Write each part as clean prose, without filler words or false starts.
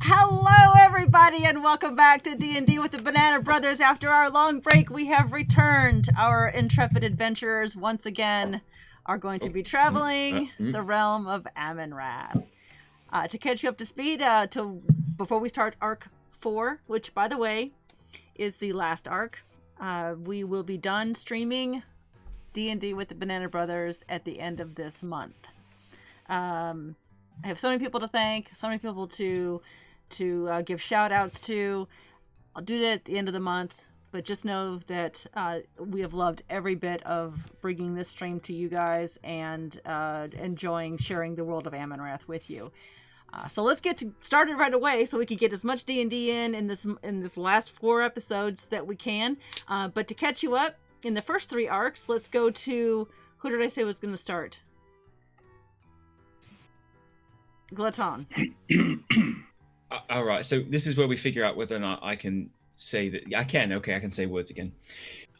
Hello, everybody, and welcome back to D&D with the Banana Brothers. After our long break, we have returned. Our intrepid adventurers once again are going to be traveling the realm of Amonrath. To catch you up to speed, before we start Arc 4, which, by the way, is the last arc, we will be done streaming D&D with the Banana Brothers at the end of this month. I have so many people to thank, so many people to give shout outs to. I'll do that at the end of the month, but just know that we have loved every bit of bringing this stream to you guys and enjoying sharing the world of Amonrath with you. So let's get started right away so we can get as much D&D in this last 4 episodes that we can. But to catch you up, in the first 3 arcs, let's go to, who did I say was going to start? Glaton. All right, so this is where we figure out whether or not I can say that. I can, okay, I can say words again.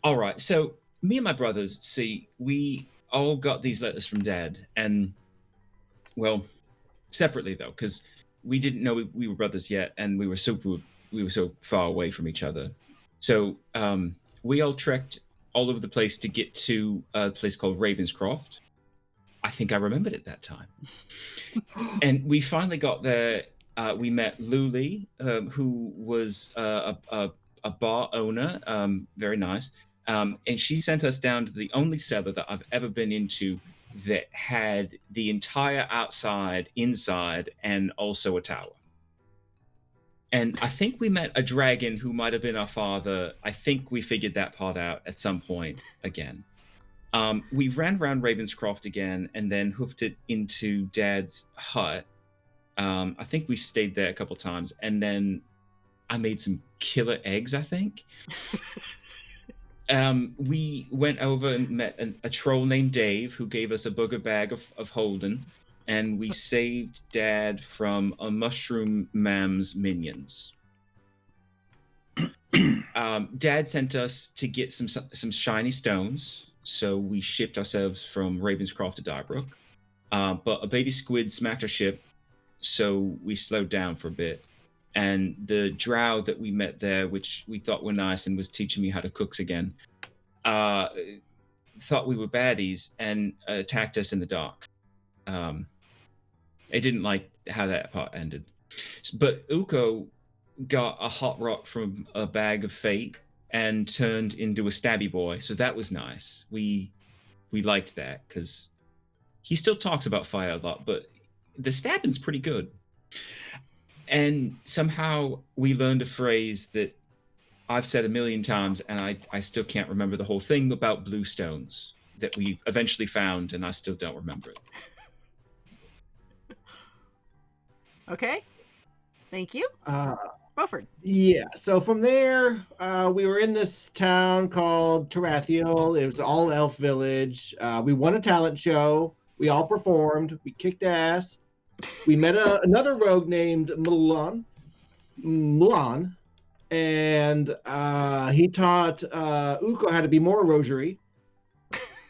All right, so me and my brothers, see, we all got these letters from Dad, and, well, separately though, because we didn't know we were brothers yet, and we were so far away from each other. So we all trekked all over the place to get to a place called Ravenscroft. I think I remembered it that time. And we finally got there. We met Luli, who was a bar owner, very nice. And she sent us down to the only cellar that I've ever been into that had the entire outside, inside, and also a tower. And I think we met a dragon who might have been our father. I think we figured that part out at some point again. We ran around Ravenscroft again and then hoofed it into Dad's hut. I think we stayed there a couple times, and then I made some killer eggs, I think. We went over and met a troll named Dave, who gave us a booger bag of Holden, and we saved Dad from a mushroom mam's minions. Dad sent us to get some shiny stones, so we shipped ourselves from Ravenscroft to Dybrook. But a baby squid smacked our ship, so we slowed down for a bit. And the drow that we met there, which we thought were nice and was teaching me how to cook again, thought we were baddies and attacked us in the dark. They didn't like how that part ended. But Uko got a hot rock from a bag of fate and turned into a stabby boy, so that was nice. We liked that, because he still talks about fire a lot, but the stabbing's pretty good. And somehow we learned a phrase that I've said a million times, and I still can't remember the whole thing, about blue stones that we eventually found, and I still don't remember it. Okay. Thank you. Beaufort. Yeah, so from there, we were in this town called Tarathiel. It was an all-elf village. We won a talent show. We all performed. We kicked ass. We met another rogue named Mulan, and he taught Uko how to be more rosary.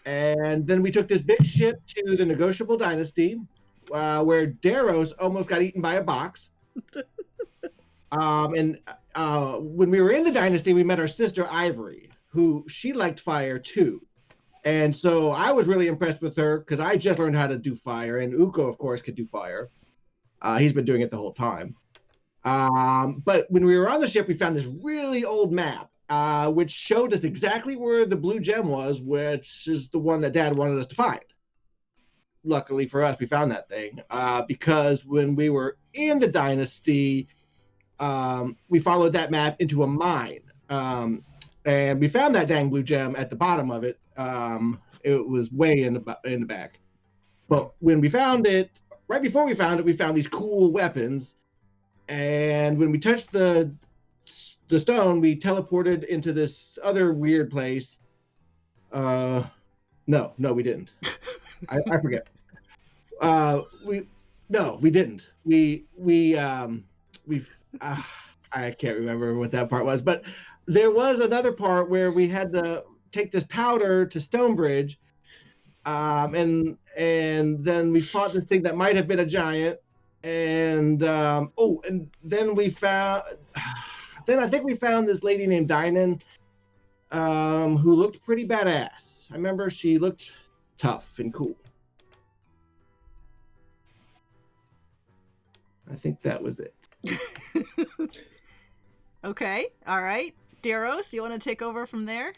And then we took this big ship to the Negotiable Dynasty, where Daros almost got eaten by a box. And when we were in the dynasty, we met our sister Ivory, who she liked fire too. And so I was really impressed with her because I just learned how to do fire, and Uko, of course, could do fire. He's been doing it the whole time. But when we were on the ship, we found this really old map, which showed us exactly where the blue gem was, which is the one that Dad wanted us to find. Luckily for us, we found that thing because when we were in the dynasty, we followed that map into a mine. And we found that dang blue gem at the bottom of it. It was way in the back. But when we found it, right before we found it, we found these cool weapons. And when we touched the stone, we teleported into this other weird place. No, we didn't. I forget. We didn't. I can't remember what that part was, but there was another part where we had to take this powder to Stonebridge, and then we fought this thing that might have been a giant, And and then we found. Then I think we found this lady named Dynan, who looked pretty badass. I remember she looked tough and cool. I think that was it. Okay, all right. Deros, you want to take over from there?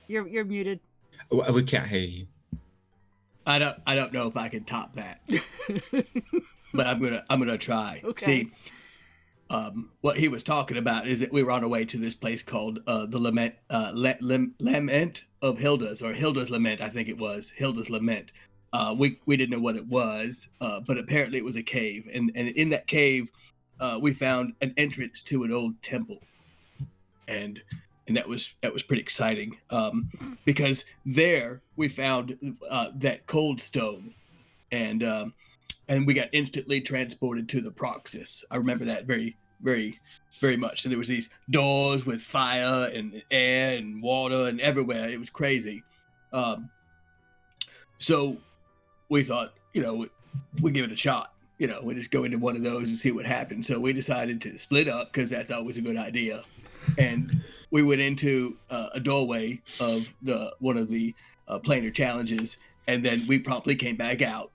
You're muted. We can't hear you. I don't know if I can top that, but I'm gonna try. Okay. See, what he was talking about is that we were on our way to this place called the Lament of Hilda's, or Hilda's Lament, I think it was Hilda's Lament. We didn't know what it was, but apparently it was a cave, and in that cave, we found an entrance to an old temple, and that was pretty exciting, because there we found that cold stone, and we got instantly transported to the Proxys. I remember that very, very, very much. And there was these doors with fire and air and water and everywhere. It was crazy. So we thought, we'll give it a shot. We just go into one of those and see what happens. So we decided to split up because that's always a good idea. And we went into a doorway of one of the planar challenges, and then we promptly came back out.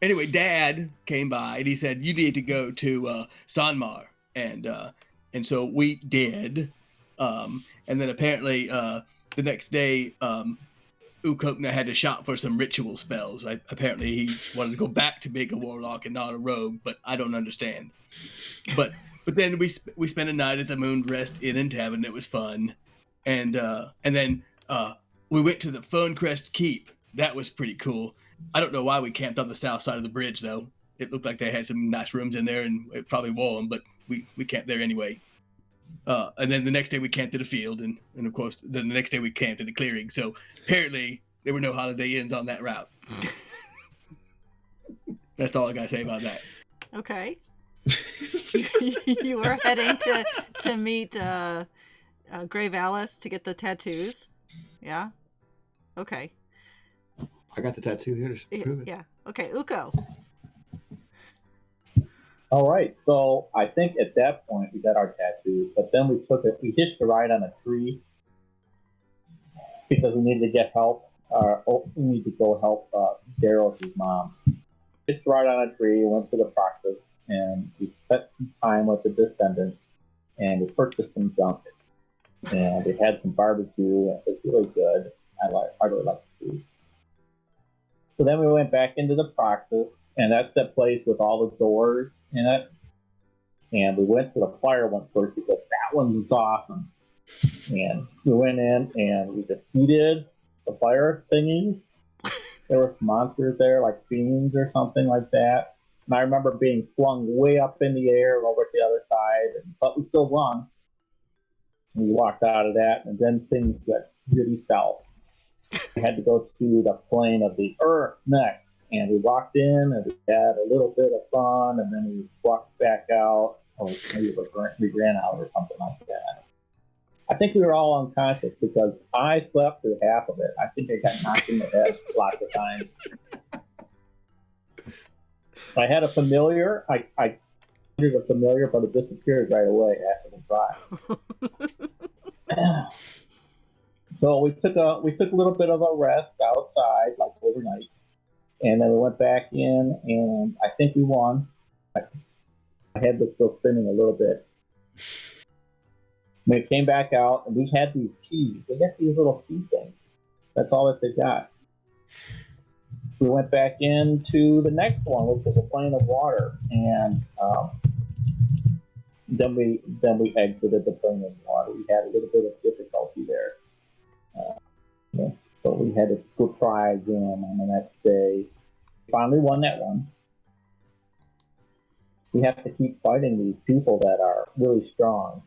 Anyway, Dad came by and he said, "You need to go to Sanmar," and so we did. And then apparently the next day, Ukokna had to shop for some ritual spells. Apparently he wanted to go back to being a warlock and not a rogue, but I don't understand. But then we spent a night at the Moonrest Inn and Tavern. It was fun, and then we went to the Ferncrest Keep. That was pretty cool. I don't know why we camped on the south side of the bridge, though. It looked like they had some nice rooms in there, and it probably warm, but we camped there anyway. And then the next day we camped at a field, and of course, then the next day we camped at a clearing. So apparently there were no Holiday Inns on that route. That's all I gotta say about that. Okay. You were heading to meet Grave Alice to get the tattoos. Yeah. Okay. I got the tattoo here to prove it. Yeah. Okay, Uko. All right, so I think at that point we got our tattoo, but then we hitched a ride on a tree because we needed to get help. We need to go help Daryl's mom. Hitched a ride on a tree, went to the Proxys, and we spent some time with the descendants, and we purchased some junk, and we had some barbecue, and it was really good. I really liked the food. So then we went back into the Proxys, and that's that place with all the doors in it. And we went to the fire one first because that one was awesome. And we went in and we defeated the fire thingies. There were some monsters there, like fiends or something like that. And I remember being flung way up in the air over to the other side, but we still won. And we walked out of that, and then things got really south. We had to go to the plane of the earth next, and we walked in and we had a little bit of fun, and then we walked back out, or maybe we ran out or something like that. I think we were all unconscious because I slept through half of it. I think I got knocked in the head lots of times. I had a familiar. I did a familiar, but it disappeared right away after the drive. So we took a little bit of a rest outside, like overnight, and then we went back in, and I think we won. My head was still spinning a little bit. We came back out, and we had these keys. They got these little key things. That's all that they got. We went back into the next one, which was a plane of water, and then we exited the plane of water. We had a little bit of difficulty there. So we had to go try again on the next day. Finally won that one. We have to keep fighting these people that are really strong,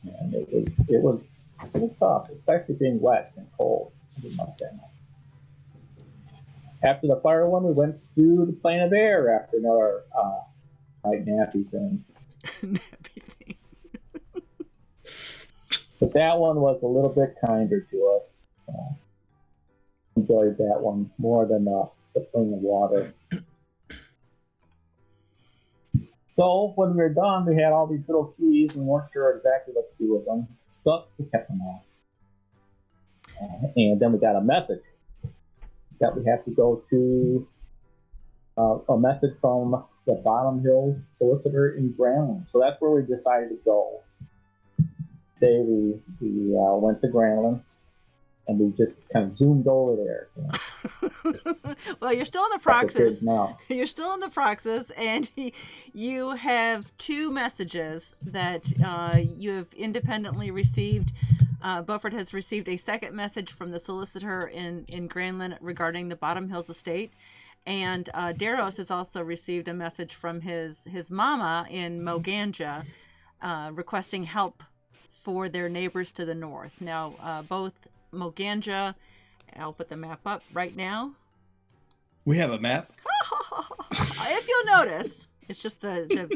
and it was tough, especially being wet and cold. I didn't like that much. After the fire one, we went to the plane of air after another like nappy thing. Nappy thing. But that one was a little bit kinder to us. enjoyed that one more than the Fling of Water. So when we were done, we had all these little keys and weren't sure exactly what to do with them. So we kept them all. And then we got a message that we have to go to a message from the Bottom Hills solicitor in Granlund. So that's where we decided to go. Today we went to Granlund and we just kind of zoomed over there. Well, you're still in the Proxys. You're still in the Proxys, and you have 2 messages that you have independently received. Beaufort has received a second message from the solicitor in Granlund regarding the Bottom Hills estate. And Daros has also received a message from his mama in Moganja requesting help for their neighbors to the north. Now, both Moganja, I'll put the map up right now. We have a map. If you'll notice, it's just the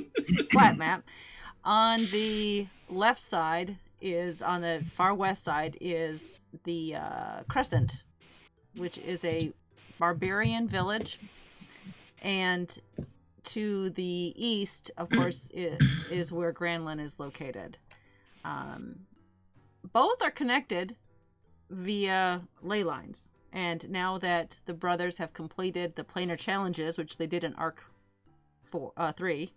flat map. On the left side is, on the far west side, is the Crescent, which is a barbarian village. And to the east, of course, is where Granlund is located. Both are connected via ley lines. And now that the brothers have completed the planar challenges, which they did in Arc 3,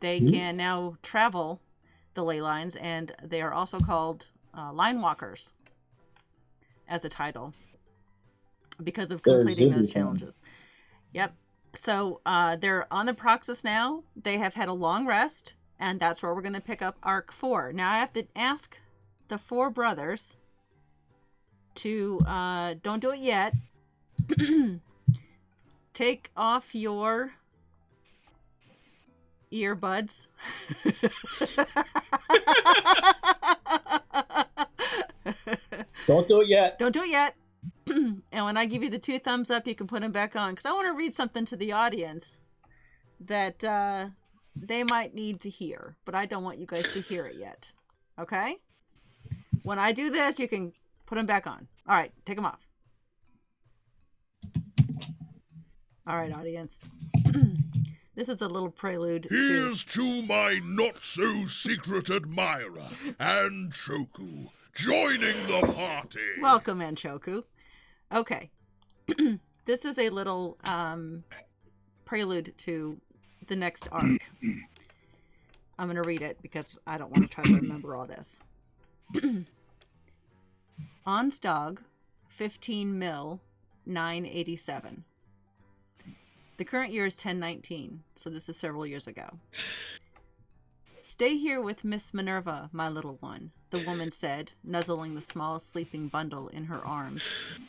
they can now travel the ley lines, and they are also called line walkers as a title because of completing those challenges. Yep. So they're on the Proxys now. They have had a long rest, and that's where we're going to pick up Arc 4. Now I have to ask the 4 brothers to, don't do it yet, take off your earbuds. Don't do it yet. Don't do it yet. And when I give you the 2 thumbs up, you can put them back on, because I want to read something to the audience that they might need to hear, but I don't want you guys to hear it yet. Okay? When I do this, you can put them back on. All right, take them off. All right, audience. This is a little prelude. Here's to my not-so-secret admirer, Anchoku, joining the party. Welcome, Anchoku. Okay. This is a little prelude to the next arc. I'm going to read it because I don't want to try to remember all this. Onstog, 15 mil, 987. The current year is 1019, so this is several years ago. Stay here with Miss Minerva, my little one, the woman said, nuzzling the small sleeping bundle in her arms.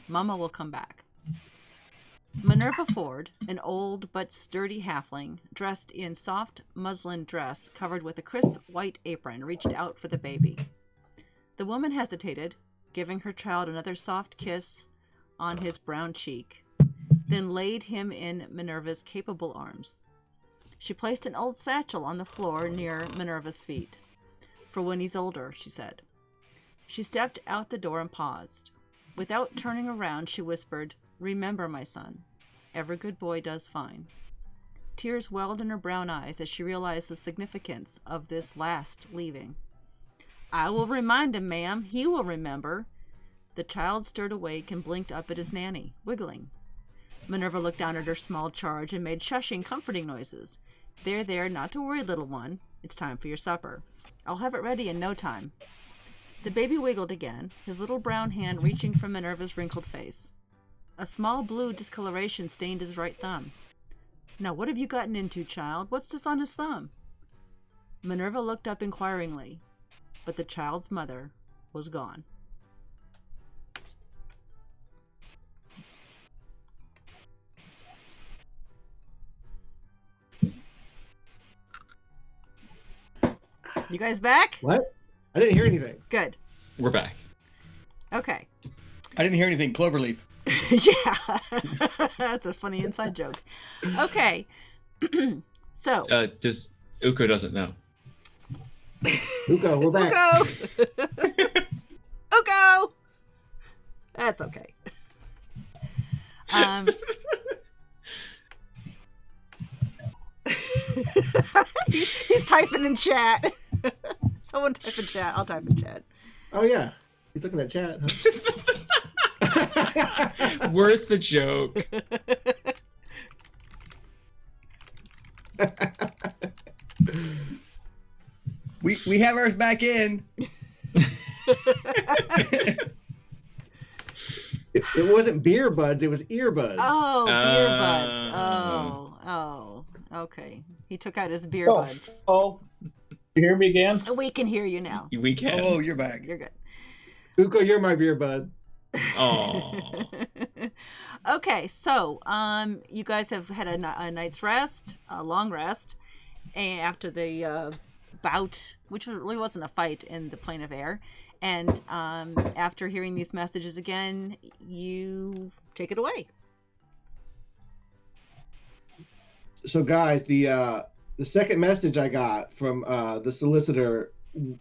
Mama will come back. Minerva Ford, an old but sturdy halfling, dressed in soft muslin dress covered with a crisp white apron, reached out for the baby. The woman hesitated, giving her child another soft kiss on his brown cheek, then laid him in Minerva's capable arms. She placed an old satchel on the floor near Minerva's feet. For when he's older, she said. She stepped out the door and paused. Without turning around, she whispered, "Remember, my son, every good boy does fine." Tears welled in her brown eyes as she realized the significance of this last leaving. "I will remind him, ma'am. He will remember." The child stirred awake and blinked up at his nanny, wiggling. Minerva looked down at her small charge and made shushing, comforting noises. There, not to worry, little one. It's time for your supper. I'll have it ready in no time." The baby wiggled again, his little brown hand reaching for Minerva's wrinkled face. A small blue discoloration stained his right thumb. "Now what have you gotten into, child? What's this on his thumb?" Minerva looked up inquiringly, but the child's mother was gone. You guys back? What? I didn't hear anything. Good. We're back. Okay. I didn't hear anything. Cloverleaf. Yeah. That's a funny inside joke. Okay. So. Does Uko doesn't know. Uko, we're back. Uko! Uko! That's okay. He's typing in chat. Someone type in chat. I'll type in chat. Oh yeah, he's looking at chat. Huh? Worth the joke. We have ours back in. It wasn't beer buds, it was earbuds. Oh, beer buds. Oh, okay. He took out his beer buds. Oh, you hear me again? We can hear you now. We can. Oh, you're back. You're good. Uko, you're my beer bud. Oh. Okay, so you guys have had a night's rest, a long rest, and after the bout, which really wasn't a fight in the plane of air, and after hearing these messages again, you take it away. So guys, the second message I got from the solicitor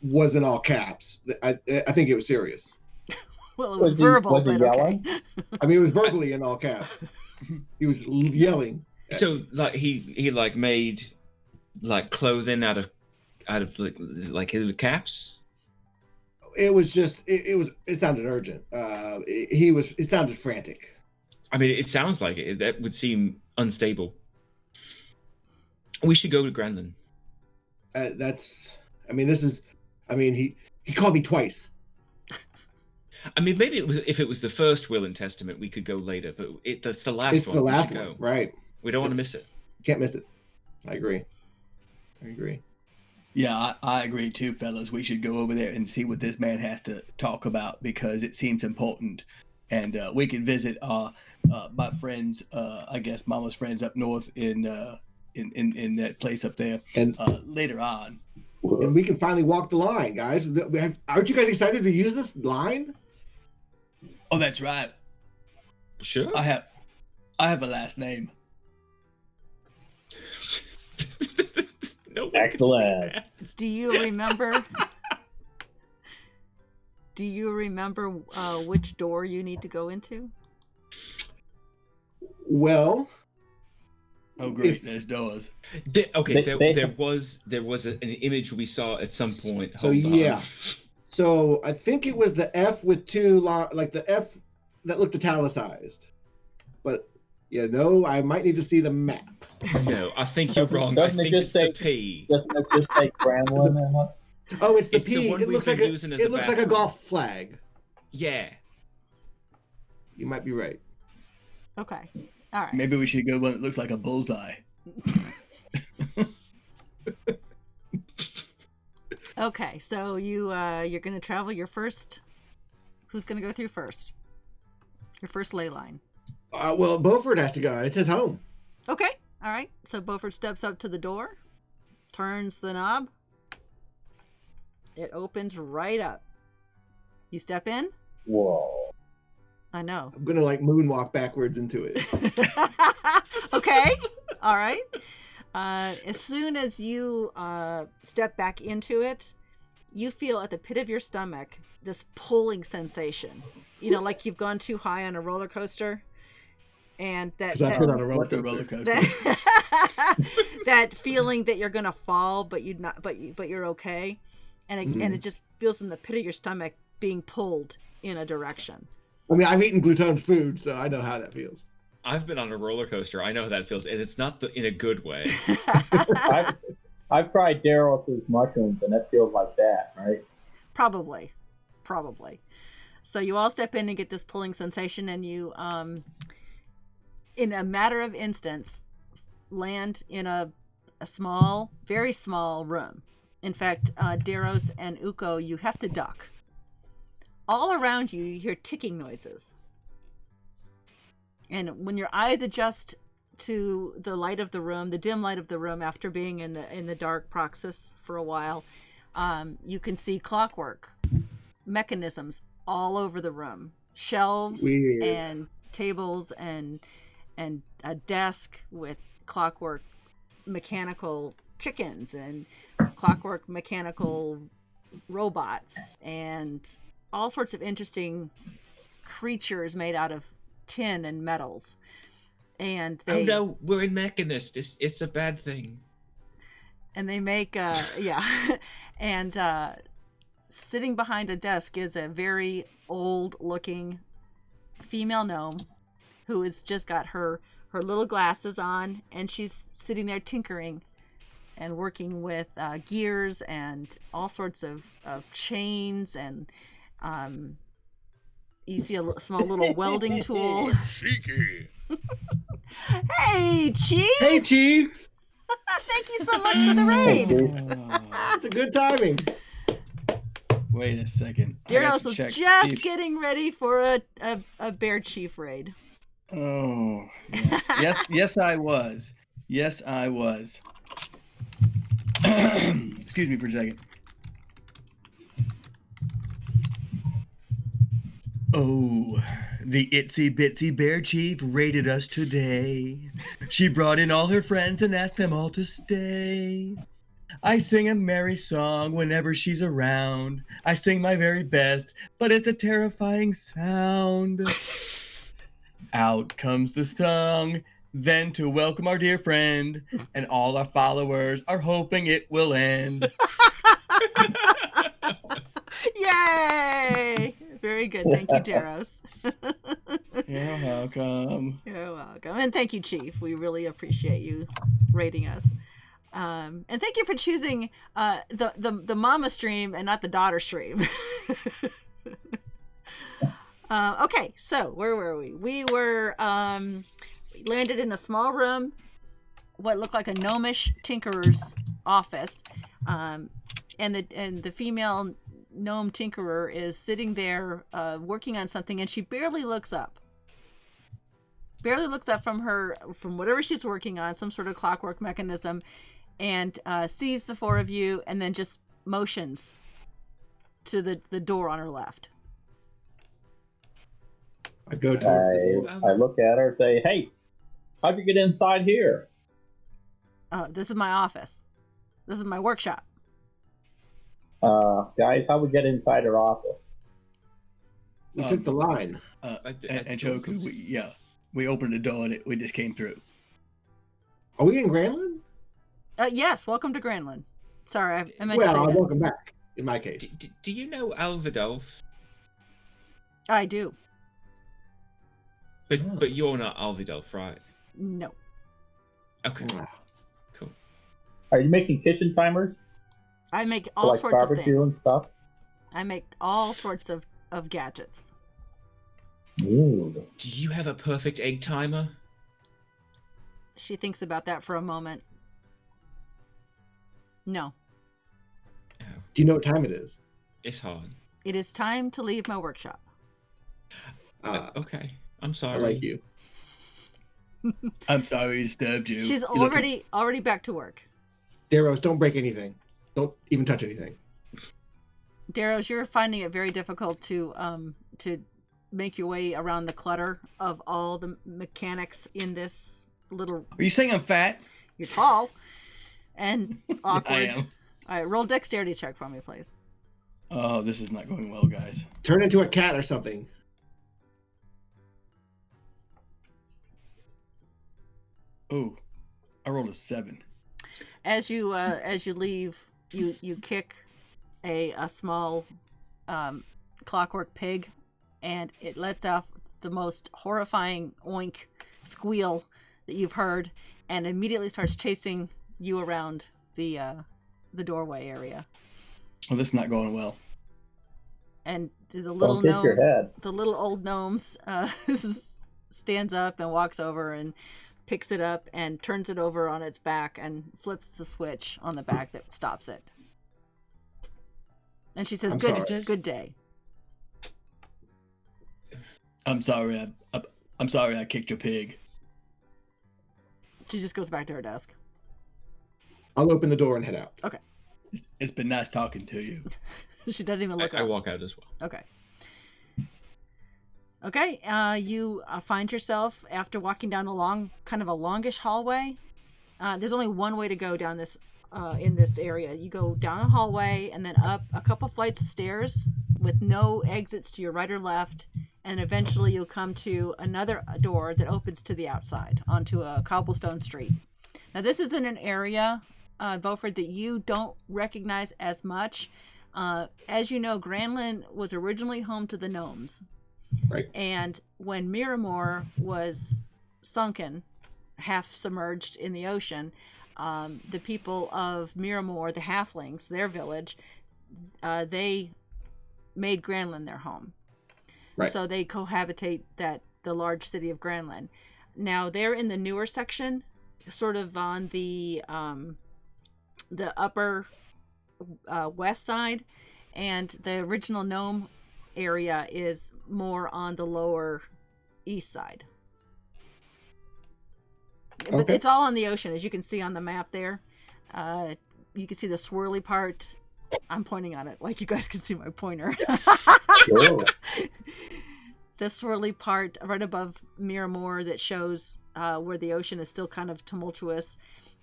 was in all caps. I think it was serious. Well, it was verbal, was he but yelling? okay. I mean, it was verbally in all caps. He was yelling. So like he like made like clothing out of like little caps. It was just it sounded urgent. It sounded frantic. I mean, it sounds like it. That would seem unstable. We should go to Granlund. He called me twice. I mean, maybe if it was the first will and testament, we could go later. But that's the last It's one. the We last should one, go. right? We don't want to miss it. Can't miss it. I agree. Yeah, I agree too, fellas. We should go over there and see what this man has to talk about because it seems important. And we can visit my friends, I guess Mama's friends up north in that place up there And later on. we can finally walk the line, guys. Aren't you guys excited to use this line? Oh, that's right. Sure. I have a last name. No one can Excellent. see that. Do you remember? Which door you need to go into? Well, Oh, great. There's doors. Okay, They there was an image we saw at some point. so Hold on. yeah. So I think it was the F with two like the F that looked italicized. But I might need to see the map. No, I think you're wrong. Doesn't I it think just it's say- the P. Doesn't it just say Granlund and what? Oh, it's the It's the P. one It we've looks like been using as a it looks like a bathroom. golf flag. Yeah. You might be right. Okay. All right. Maybe we should go one that looks like a bullseye. Okay. So you're gonna travel your first. Who's gonna go through first? Your first ley line. Well, Beaufort has to go. It's his home. Okay. All right. So Beaufort steps up to the door, turns the knob. It opens right up. You step in. Whoa. I know. I'm gonna moonwalk backwards into it. Okay. All right. As soon as you step back into it, you feel at the pit of your stomach this pulling sensation. Like you've gone too high on a roller coaster, and that 'Cause I've been on a roller What's a coaster. roller coaster? that feeling that you're gonna fall, but you're okay, and it just feels in the pit of your stomach being pulled in a direction. I mean, I've eaten Glutone's food, so I know how that feels. I've been on a roller coaster. I know how that feels, and it's not in a good way. I've tried Daryl's mushrooms, and it feels like that, right? Probably. So you all step in and get this pulling sensation, and you, in a matter of instants, land in a small, very small room. In fact, Daros and Uko, you have to duck. All around you, you hear ticking noises. And when your eyes adjust to the light of the room, the dim light of the room, after being in the dark praxis for a while, you can see clockwork mechanisms all over the room, shelves Weird. and tables and a desk with clockwork mechanical chickens and clockwork mechanical robots and all sorts of interesting creatures made out of tin and metals. And Oh no, we're in Mechanist. It's a bad thing. And they make and sitting behind a desk is a very old looking female gnome who has just got her little glasses on, and she's sitting there tinkering and working with gears and all sorts of chains, and you see a small little welding tool. Cheeky. Hey, Chief! Hey, Chief! Thank you so much for the raid. It's a good timing. Wait a second. Daros was just getting ready for a bear chief raid. Oh, yes. Yes, I was. Yes, I was. Excuse me for a second. Oh, the itsy bitsy bear chief raided us today. She brought in all her friends and asked them all to stay. I sing a merry song whenever she's around. I sing my very best, but it's a terrifying sound. Out comes the song, then to welcome our dear friend, and all our followers are hoping it will end. Yay! Very good. Thank you, Daros. You're welcome. You're welcome. And thank you, Chief. We really appreciate you rating us. And thank you for choosing the mama stream and not the daughter stream. Okay, so where were we? We were landed in a small room, what looked like a gnomish tinkerer's office, and the female gnome tinkerer is sitting there working on something, and she barely looks up. Barely looks up from whatever she's working on, some sort of clockwork mechanism, and sees the four of you, and then just motions to the door on her left. I go to I look at her and say, "Hey, how'd you get inside here?" This is my office. This is my workshop. Guys, how we get inside her office? we took the line. Anchoku, we opened the door and we just came through. Are we in Granlund? Yes, welcome to Granlund. Sorry, I meant to say Well, that. welcome back, in my case. Do you know Alvidolf? I do. But you're not Alvidolf, right? No. Okay. Wow. Cool. Are you making kitchen timers? I make For, all like sorts of barbecue and things. stuff? I make all sorts of gadgets. Ooh. Do you have a perfect egg timer? She thinks about that for a moment. No. Oh, Do you know what time it is? it's hard. It is time to leave my workshop. Okay. I'm I sorry. like you. I'm sorry we disturbed you. She's You're looking- already back to work. Daros, don't break anything. Don't even touch anything. Daros, you're finding it very difficult to make your way around the clutter of all the mechanics in this little. Are you saying I'm fat? You're tall and awkward. I am. All right, roll dexterity check for me, please. Oh, this is not going well, guys. Turn into a cat or something. Oh, I rolled a 7. As you leave, you kick a small clockwork pig, and it lets out the most horrifying oink squeal that you've heard, and immediately starts chasing you around the doorway area. Well, this is not going well. And the little Don't hit your gnome, head. the little old gnomes, stands up and walks over and picks it up and turns it over on its back and flips the switch on the back that stops it. And she says, "Good day." I'm sorry. I'm sorry I kicked your pig. She just goes back to her desk. I'll open the door and head out. Okay. It's been nice talking to you. She doesn't even look I up. walk out as well. Okay. Okay, you find yourself, after walking down a longish hallway. There's only one way to go down this, in this area. You go down a hallway and then up a couple flights of stairs with no exits to your right or left, and eventually you'll come to another door that opens to the outside onto a cobblestone street. Now, this is in an area, Beaufort, that you don't recognize as much. As you know, Granlin was originally home to the gnomes. Right. And when Miramore was sunken, half submerged in the ocean, the people of Miramore, the halflings, their village, they made Granlin their home. Right. So they cohabitate the large city of Granlin. Now they're in the newer section, sort of on the upper west side, and the original gnome area is more on the lower east side. But Okay. it's all on the ocean, as you can see on the map there. You can see the swirly part. I'm pointing on it like you guys can see my pointer. Sure. The swirly part right above Miramore that shows where the ocean is still kind of tumultuous.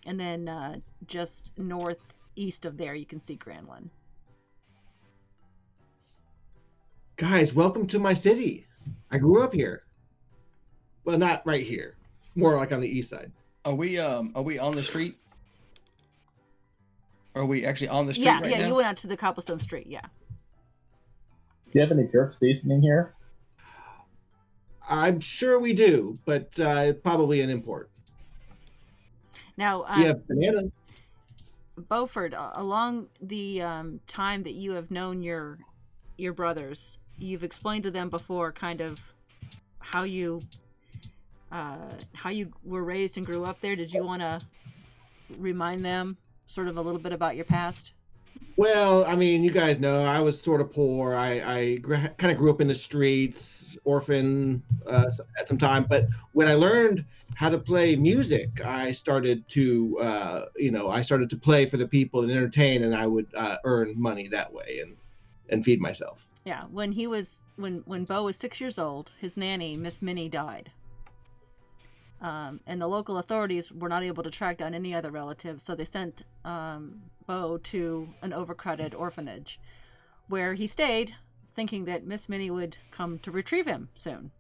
And then just northeast of there, you can see Granlin. Guys, welcome to my city. I grew up here. Well, not right here. More like on the east side. Are we on the street? Are we actually on the street Yeah, right now? you went out to the cobblestone street, yeah. Do you have any jerk seasoning here? I'm sure we do, but probably an import. Now, We have banana. Beaufort, along the time that you have known your brothers, you've explained to them before kind of how you were raised and grew up there. Did you want to remind them sort of a little bit about your past? Well, I mean, you guys know I was sort of poor. I kind of grew up in the streets, orphan at some time. But when I learned how to play music, I started to, I started to play for the people and entertain, and I would earn money that way and feed myself. Yeah, when Beau was 6 years old, his nanny, Miss Minnie, died. And the local authorities were not able to track down any other relatives, so they sent Beau to an overcrowded orphanage, where he stayed, thinking that Miss Minnie would come to retrieve him soon.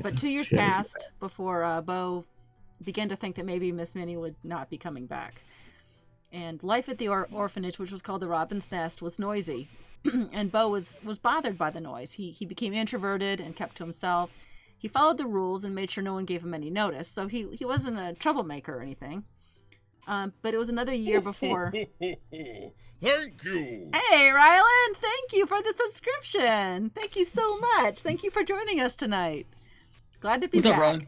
But 2 years passed before Beau began to think that maybe Miss Minnie would not be coming back. And life at the orphanage, which was called the Robin's Nest, was noisy, and Beau was bothered by the noise. He became introverted and kept to himself. He followed the rules and made sure no one gave him any notice, so he wasn't a troublemaker or anything. But it was another year before. Thank you. Hey, Rylan! Thank you for the subscription. Thank you so much. Thank you for joining us tonight. Glad to be What's back. up,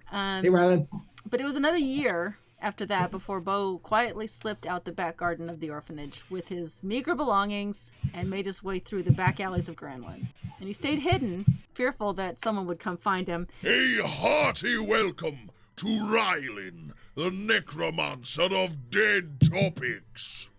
Hey, Ron? Hey, Rylan. But it was another year after that before Beau quietly slipped out the back garden of the orphanage with his meager belongings and made his way through the back alleys of Granlin. And he stayed hidden, fearful that someone would come find him. A hearty welcome to Rylan, the necromancer of dead topics.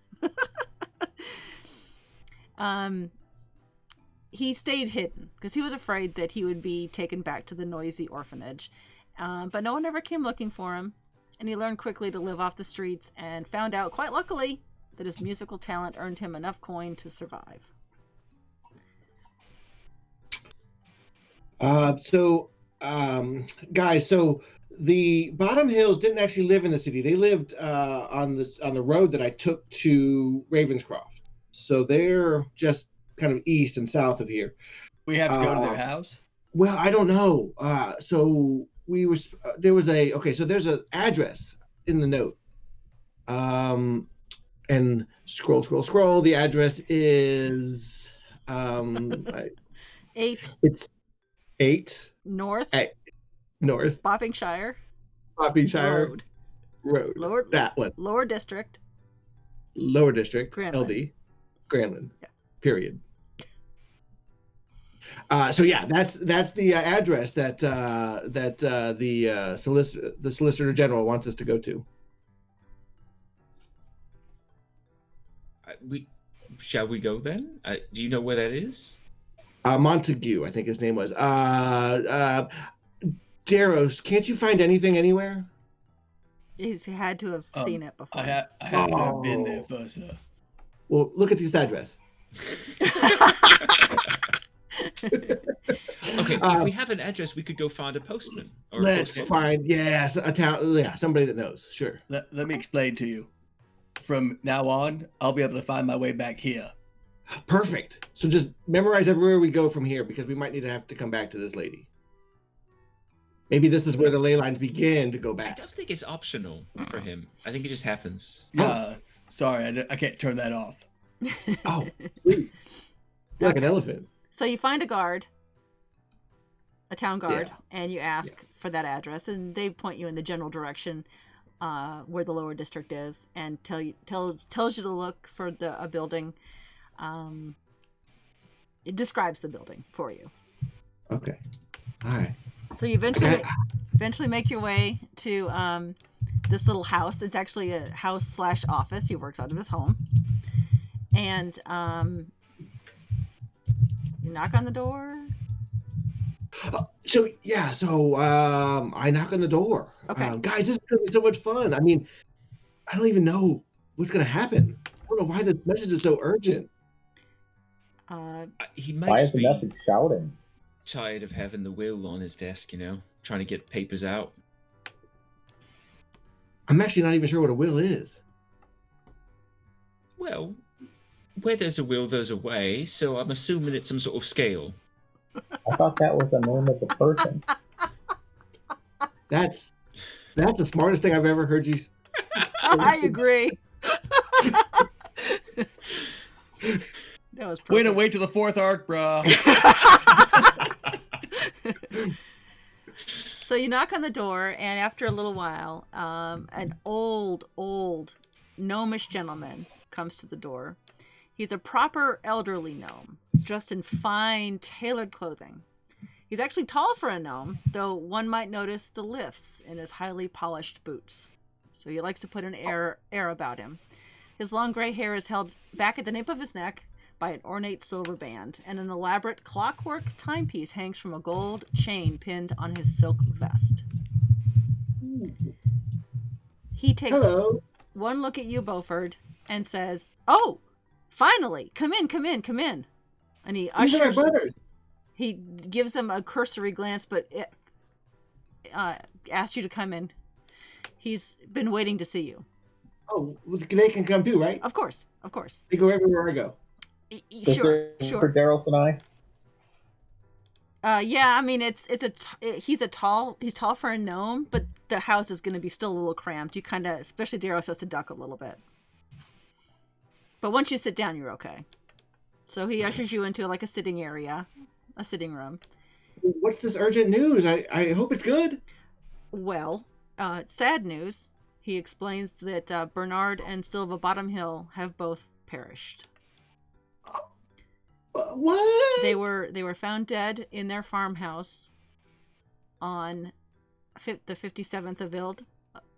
He stayed hidden because he was afraid that he would be taken back to the noisy orphanage. But no one ever came looking for him, and he learned quickly to live off the streets and found out, quite luckily, that his musical talent earned him enough coin to survive. Guys, so the Bottom Hills didn't actually live in the city. They lived on the road that I took to Ravenscroft. So they're just kind of east and south of here. We have to go to their house? Well, I don't know. So there's an address in the note. And scroll. The address is 8 it's 8 North North Boppingshire Road. Lower, That one. Lower District. Lower District. Granlin. LD. Granlin. Yeah. Period. So yeah, that's the address that the Solicitor General wants us to go to. Shall we go then? Do you know where that is? Montague, I think his name was. Daros, can't you find anything anywhere? He's had to have seen it before. I have to have been there first, sir. Well, look at this address. Okay, if we have an address, we could go find a postman. Or a Let's postman. find, a town, somebody that knows. Sure. Let me explain to you. From now on, I'll be able to find my way back here. Perfect. So just memorize everywhere we go from here, because we might need to have to come back to this lady. Maybe this is where the ley lines begin to go I back. don't think it's optional for him. I think it just happens. Yeah, sorry, I can't turn that off. Oh, sweet. You're like an elephant. So you find a guard, a town guard, and you ask for that address, and they point you in the general direction where the lower district is, and tells you to look for a building. It describes the building for you. Okay. All right. So you eventually make your way to this little house. It's actually a house/office. He works out of his home, and you knock on the door. So I knock on the door. Okay. Guys, this is gonna be so much fun. I mean, I don't even know what's gonna happen. I don't know why the message is so urgent. He might Why is just the be message shouting? tired of having the will on his desk, trying to get papers out. I'm actually not even sure what a will is. Well, where there's a will, there's a way, so I'm assuming it's some sort of scale. I thought that was the name of the person. That's the smartest thing I've ever heard you. I agree. That was perfect. Way to wait till the fourth arc, bro. So you knock on the door, and after a little while, an old gnomish gentleman comes to the door. He's a proper elderly gnome. He's dressed in fine, tailored clothing. He's actually tall for a gnome, though one might notice the lifts in his highly polished boots. So he likes to put an air about him. His long gray hair is held back at the nape of his neck by an ornate silver band, and an elaborate clockwork timepiece hangs from a gold chain pinned on his silk vest. He takes one look at you, Beaufort, and says, "Oh, finally! Come in, come in, come in." And he These are my ushers. brothers. He gives them a cursory glance, but asks you to come in. He's been waiting to see you. Oh, well, they can come too, right? Of course, of course. They go everywhere I go. Sure. For Daryl and I. Yeah, I mean he's tall for a gnome, but the house is going to be still a little cramped. You kind of, especially Daros, has to duck a little bit. But once you sit down, you're okay. So he ushers you into like a sitting area, a sitting room. What's this urgent news? I hope it's good. Well, sad news. He explains that Bernard and Silva Bottomhill have both perished. What? They were found dead in their farmhouse on the 57th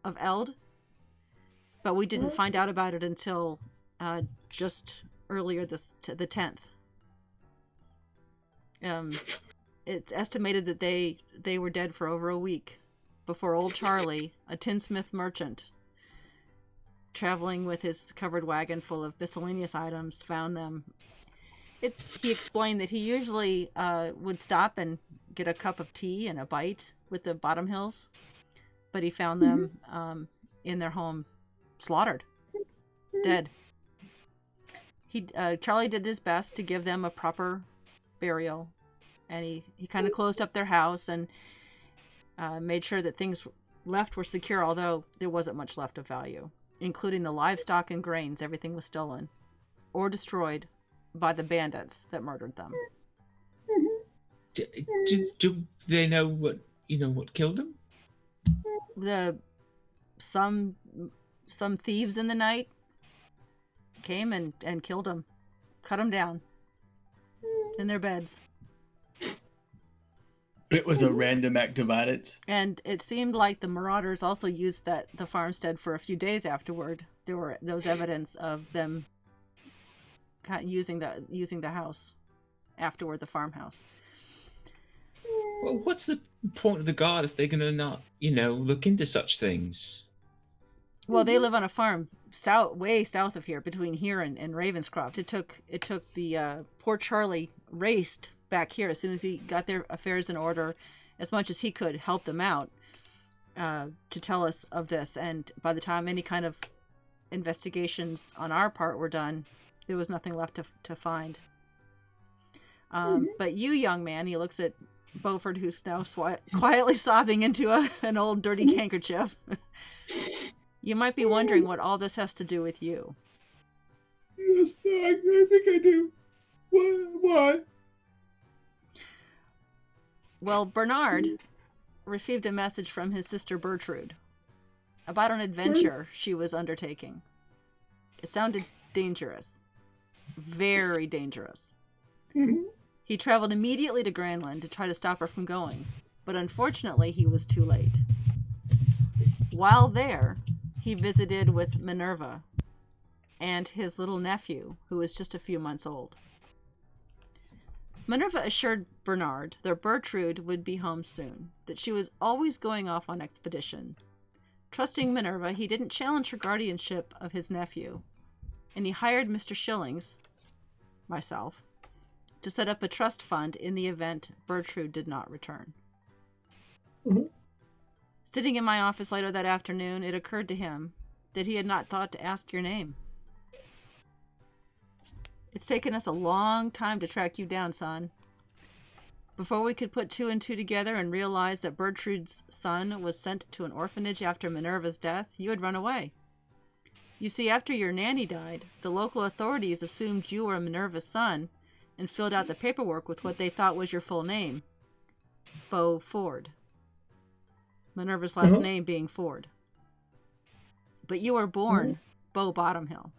of Eld, but we didn't find out about it until just earlier the 10th. It's estimated that they were dead for over a week before old Charlie, a tinsmith merchant, traveling with his covered wagon full of miscellaneous items, found them. He explained that he usually would stop and get a cup of tea and a bite with the Bottomhills, but he found them in their home, slaughtered, dead. Charlie did his best to give them a proper burial, and he kind of closed up their house and made sure that things left were secure, although there wasn't much left of value, including the livestock and grains. Everything was stolen or destroyed by the bandits that murdered them. Do they know what killed them? Some thieves in the night came and killed them, cut them down in their beds. It was a random act of violence. And it seemed like the marauders also used the farmstead for a few days afterward. There was evidence of them using the house afterward, the farmhouse. Well, what's the point of the guard if they're gonna not, look into such things? Well, they live on a farm way south of here, between here and Ravenscroft. It took the poor Charlie raced back here as soon as he got their affairs in order, as much as he could help them out, to tell us of this. And by the time any kind of investigations on our part were done, there was nothing left to find. But you, young man, he looks at Beaufort, who's now quietly sobbing into an old dirty handkerchief. You might be wondering what all this has to do with you. Yes, I think I do. Why? Well, Bernard received a message from his sister Bertrude about an adventure she was undertaking. It sounded dangerous. Very dangerous. Mm-hmm. He traveled immediately to Granland to try to stop her from going, but unfortunately he was too late. While there, he visited with Minerva and his little nephew, who was just a few months old. Minerva assured Bernard that Bertrude would be home soon, that she was always going off on expedition. Trusting Minerva, he didn't challenge her guardianship of his nephew, and he hired Mr. Shillings, myself, to set up a trust fund in the event Bertrude did not return. Mm-hmm. Sitting in my office later that afternoon, it occurred to him that he had not thought to ask your name. It's taken us a long time to track you down, son. Before we could put two and two together and realize that Bertrude's son was sent to an orphanage after Minerva's death, you had run away. You see, after your nanny died, the local authorities assumed you were Minerva's son and filled out the paperwork with what they thought was your full name, Beau Ford. Minerva's last name being Ford. But you were born Beau Bottomhill.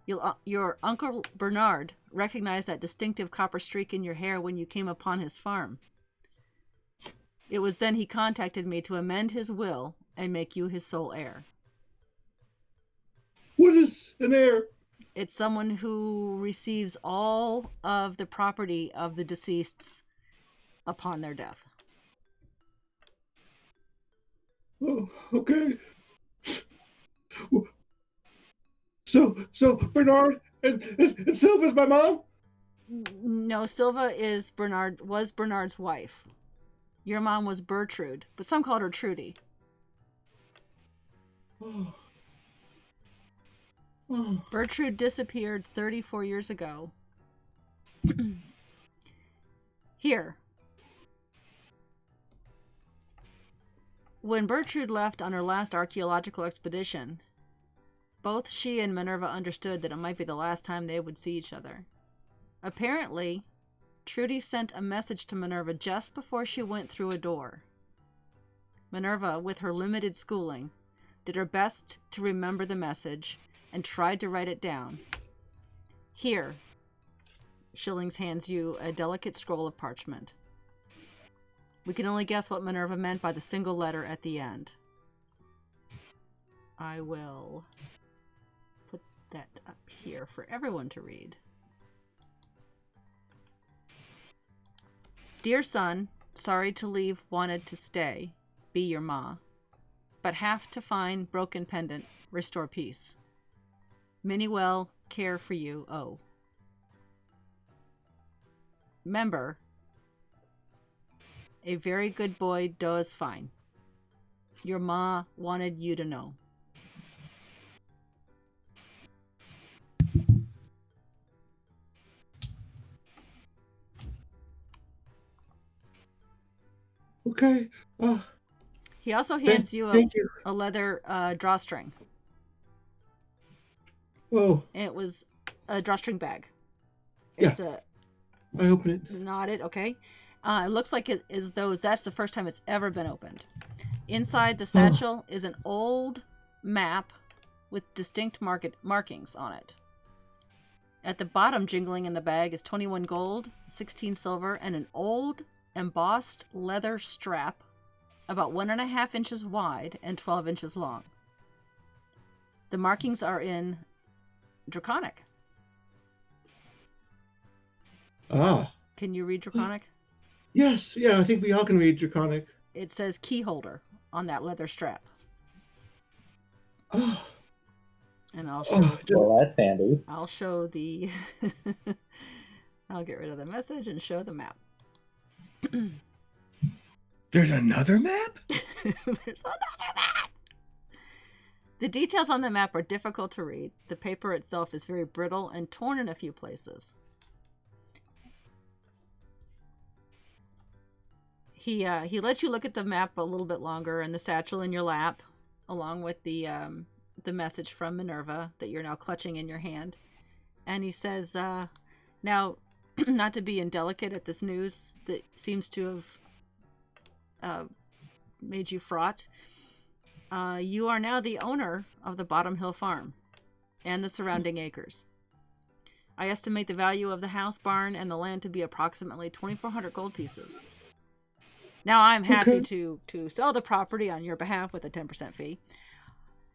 Your Uncle Bernard recognized that distinctive copper streak in your hair when you came upon his farm. It was then he contacted me to amend his will and make you his sole heir. What is an heir? It's someone who receives all of the property of the deceased's upon their death. Oh, okay. So Bernard and Silva's my mom? No, Silva was Bernard's wife. Your mom was Bertrude, but some called her Trudy. Oh. Bertrude disappeared 34 years ago. Here. When Bertrude left on her last archaeological expedition, both she and Minerva understood that it might be the last time they would see each other. Apparently, Trudy sent a message to Minerva just before she went through a door. Minerva, with her limited schooling, did her best to remember the message and tried to write it down. Here, Shillings hands you a delicate scroll of parchment. We can only guess what Minerva meant by the single letter at the end. I will put that up here for everyone to read. Dear son, sorry to leave, wanted to stay, be your ma, but have to find broken pendant, restore peace. Many well care for you, oh. Member, a very good boy does fine. Your ma wanted you to know. Okay. He also hands you a leather drawstring. Oh. It was a drawstring bag. Yeah. It's I open it. knotted, okay. It looks like it is that's the first time it's ever been opened. Inside the satchel is an old map with distinct markings on it. At the bottom, jingling in the bag, is 21 gold, 16 silver, and an old embossed leather strap about 1.5 inches wide and 12 inches long. The markings are in Draconic. Ah. Can you read Draconic? Yes. Yeah, I think we all can read Draconic. It says key holder on that leather strap. Oh. And I'll show Well, that's handy. I'll show the I'll get rid of the message and show the map. There's another map? There's another map! The details on the map are difficult to read. The paper itself is very brittle and torn in a few places. He lets you look at the map a little bit longer and the satchel in your lap, along with the message from Minerva that you're now clutching in your hand. And he says, now, not to be indelicate at this news that seems to have made you fraught, you are now the owner of the Bottom Hill Farm and the surrounding acres. I estimate the value of the house, barn, and the land to be approximately 2,400 gold pieces. Now, I'm happy to sell the property on your behalf with a 10% fee,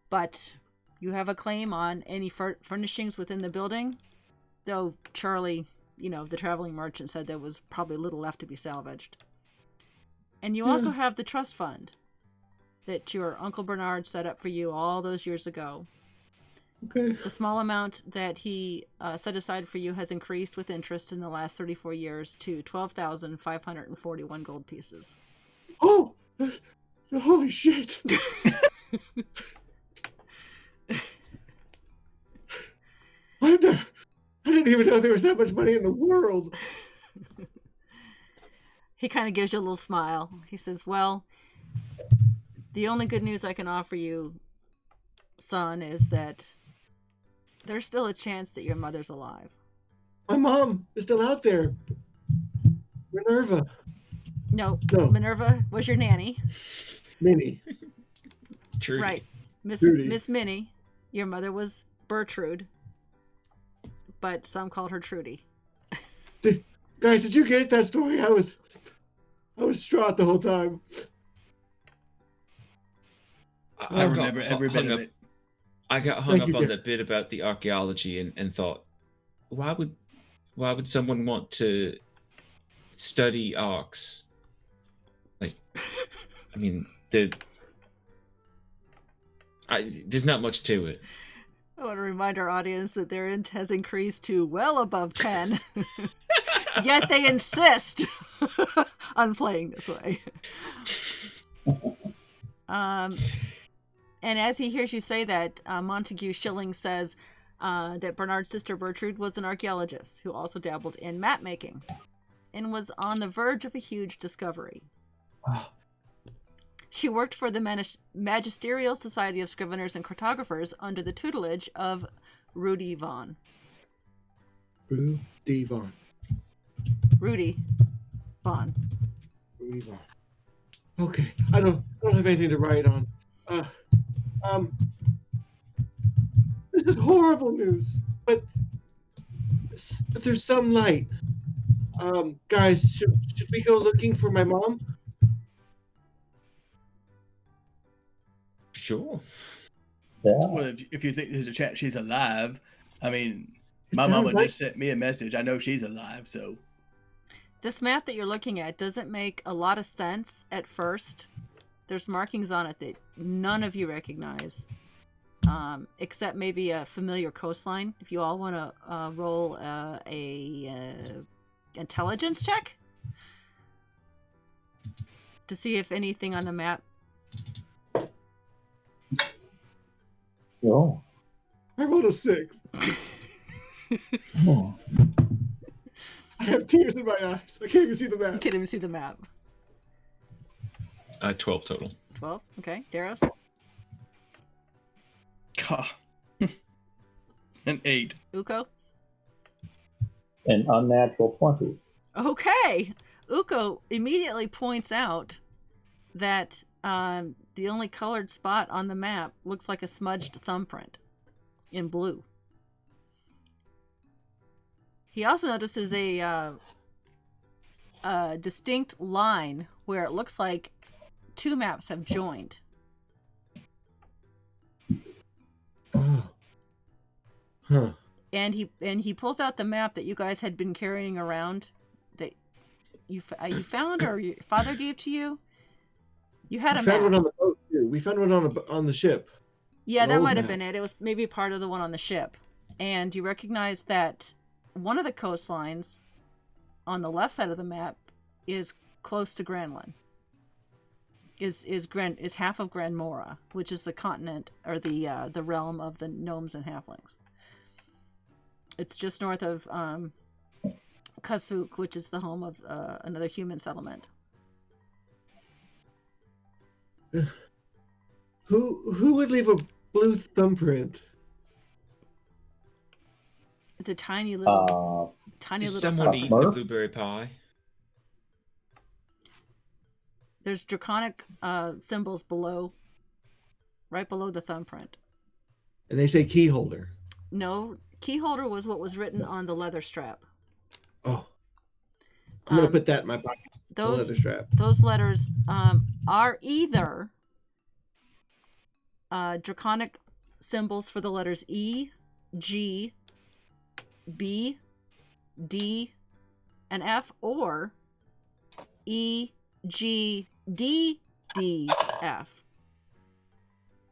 but you have a claim on any furnishings within the building, though Charlie, the traveling merchant, said there was probably little left to be salvaged. And you also have the trust fund that your Uncle Bernard set up for you all those years ago. Okay. The small amount that he set aside for you has increased with interest in the last 34 years to 12,541 gold pieces. Oh! Holy shit! I didn't even know there was that much money in the world. He kind of gives you a little smile. He says, well, the only good news I can offer you, son, is that there's still a chance that your mother's alive. My mom is still out there. Minerva. No. Minerva was your nanny. Minnie. Trudy. Right. Miss Minnie. Your mother was Bertrude, but some called her Trudy. Guys, did you get that story? I was distraught the whole time. I remember every bit of it. I got hung up on that bit about the archaeology and thought, why would someone want to study arcs? Like, I mean, there's not much to it. I want to remind our audience that their int has increased to well above 10. Yet they insist on playing this way. And as he hears you say that, Montague Schilling says that Bernard's sister Bertrude was an archaeologist who also dabbled in map making and was on the verge of a huge discovery. Oh. She worked for the Magisterial Society of Scriveners and Cartographers under the tutelage of Rudy Vaughan. Rudy Vaughan. Okay, I don't have anything to write on. This is horrible news, but there's some light. Guys, should we go looking for my mom? Sure. Yeah. Well, if you think there's a chance she's alive, I mean, my mama just sent me a message. I know she's alive, so. This map that you're looking at doesn't make a lot of sense at first. There's markings on it that none of you recognize, except maybe a familiar coastline. If you all want to roll a intelligence check to see if anything on the map. Oh. I rolled a 6. Oh. I have tears in my eyes. I can't even see the map. You can't even see the map. 12 total. 12? Okay. Daros? An 8. Uko? An unnatural 20. Okay. Uko immediately points out that the only colored spot on the map looks like a smudged thumbprint in blue. He also notices a distinct line where it looks like 2 maps have joined. Oh. Huh. And he pulls out the map that you guys had been carrying around that you found, or your father gave to you. You had a map. We found one on the boat too. We found one on the ship. Yeah, An that old might have map. been it. It was maybe part of the one on the ship. And you recognize that one of the coastlines on the left side of the map is close to Granlin. Is half of Gran Mora, which is the continent or the realm of the gnomes and halflings. It's just north of Kasuk, which is the home of another human settlement. Who would leave a blue thumbprint? It's a tiny little Is someone eating a blueberry pie? There's draconic symbols below, right below the thumbprint. And they say key holder. No, key holder was what was written on the leather strap. Oh, I'm gonna put that in my pocket. The leather strap. Those letters are either draconic symbols for the letters E, G, B, D, and F, or E, G, D, D, F.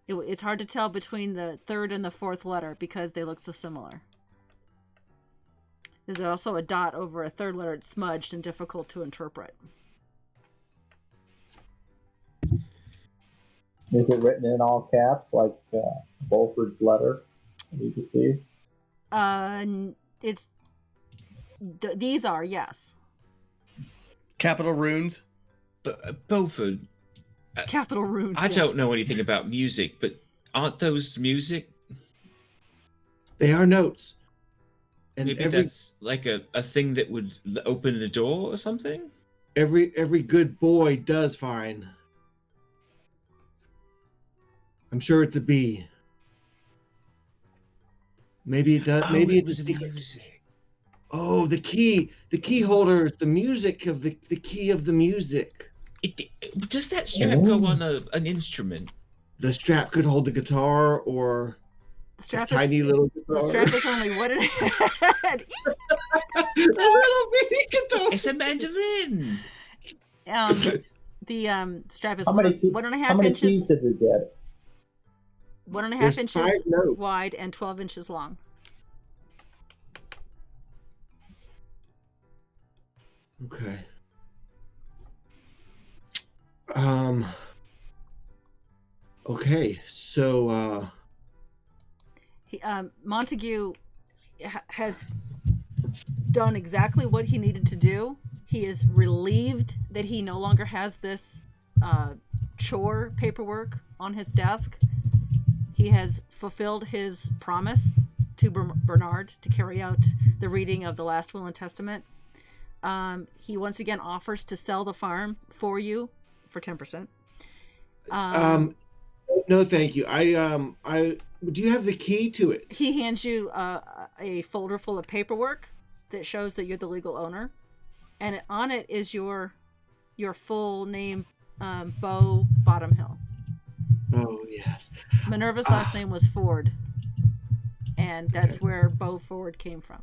It's hard to tell between the third and the fourth letter because they look so similar. There's also a dot over a third letter. It's smudged and difficult to interpret. Is it written in all caps like Bulford's letter? You can see. These are, yes. Capital runes. But Beaufort. Capital runes. I don't know anything about music, but aren't those music? They are notes. And maybe that's like a thing that would open a door or something? Every good boy does fine. I'm sure it's a B. Maybe it does. Maybe it was a music. Oh, the key holder, the music of the key of the music. Does that strap go on an instrument? The strap could hold the guitar or tiny little guitar. The strap is only what it had. It's a little bitty guitar. It's a mandolin. The strap is 1.5 inches. How many keys did we get? 1.5 inches wide and 12 inches long. Okay. Okay, so Montague has done exactly what he needed to do. He is relieved that he no longer has this chore paperwork on his desk. He has fulfilled his promise to Bernard to carry out the reading of the last will and testament. He once again offers to sell the farm for you for 10%. No, thank you. Do you have the key to it? He hands you a folder full of paperwork that shows that you're the legal owner, and on it is your full name, Bo Bottomhill. Oh yes. Minerva's last name was Ford, and that's where Bo Ford came from.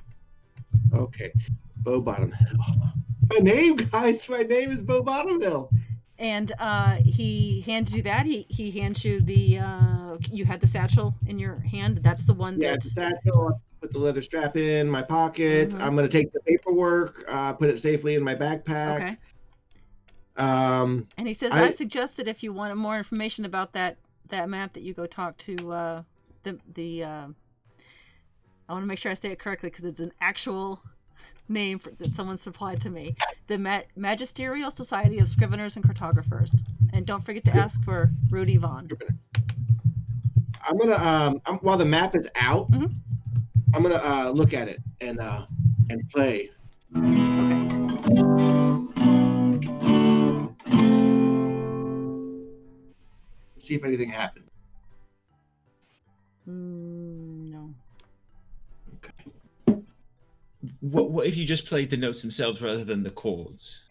Okay, Bo Bottomhill. My name, guys. My name is Bo Bottomhill. And he hands you that. He hands you the. You had the satchel in your hand. That's the one. Yeah, that... the satchel. Put the leather strap in my pocket. Mm-hmm. I'm gonna take the paperwork. Put it safely in my backpack. Okay. And he says, I suggest that if you want more information about that map, that you go talk to the. I want to make sure I say it correctly because it's an actual name that someone supplied to me. The Magisterial Society of Scriveners and Cartographers. And don't forget to ask for Rudy Vaughn. I'm gonna while the map is out, mm-hmm. I'm gonna look at it and play. Okay. See if anything happens. No. Okay. What if you just played the notes themselves rather than the chords?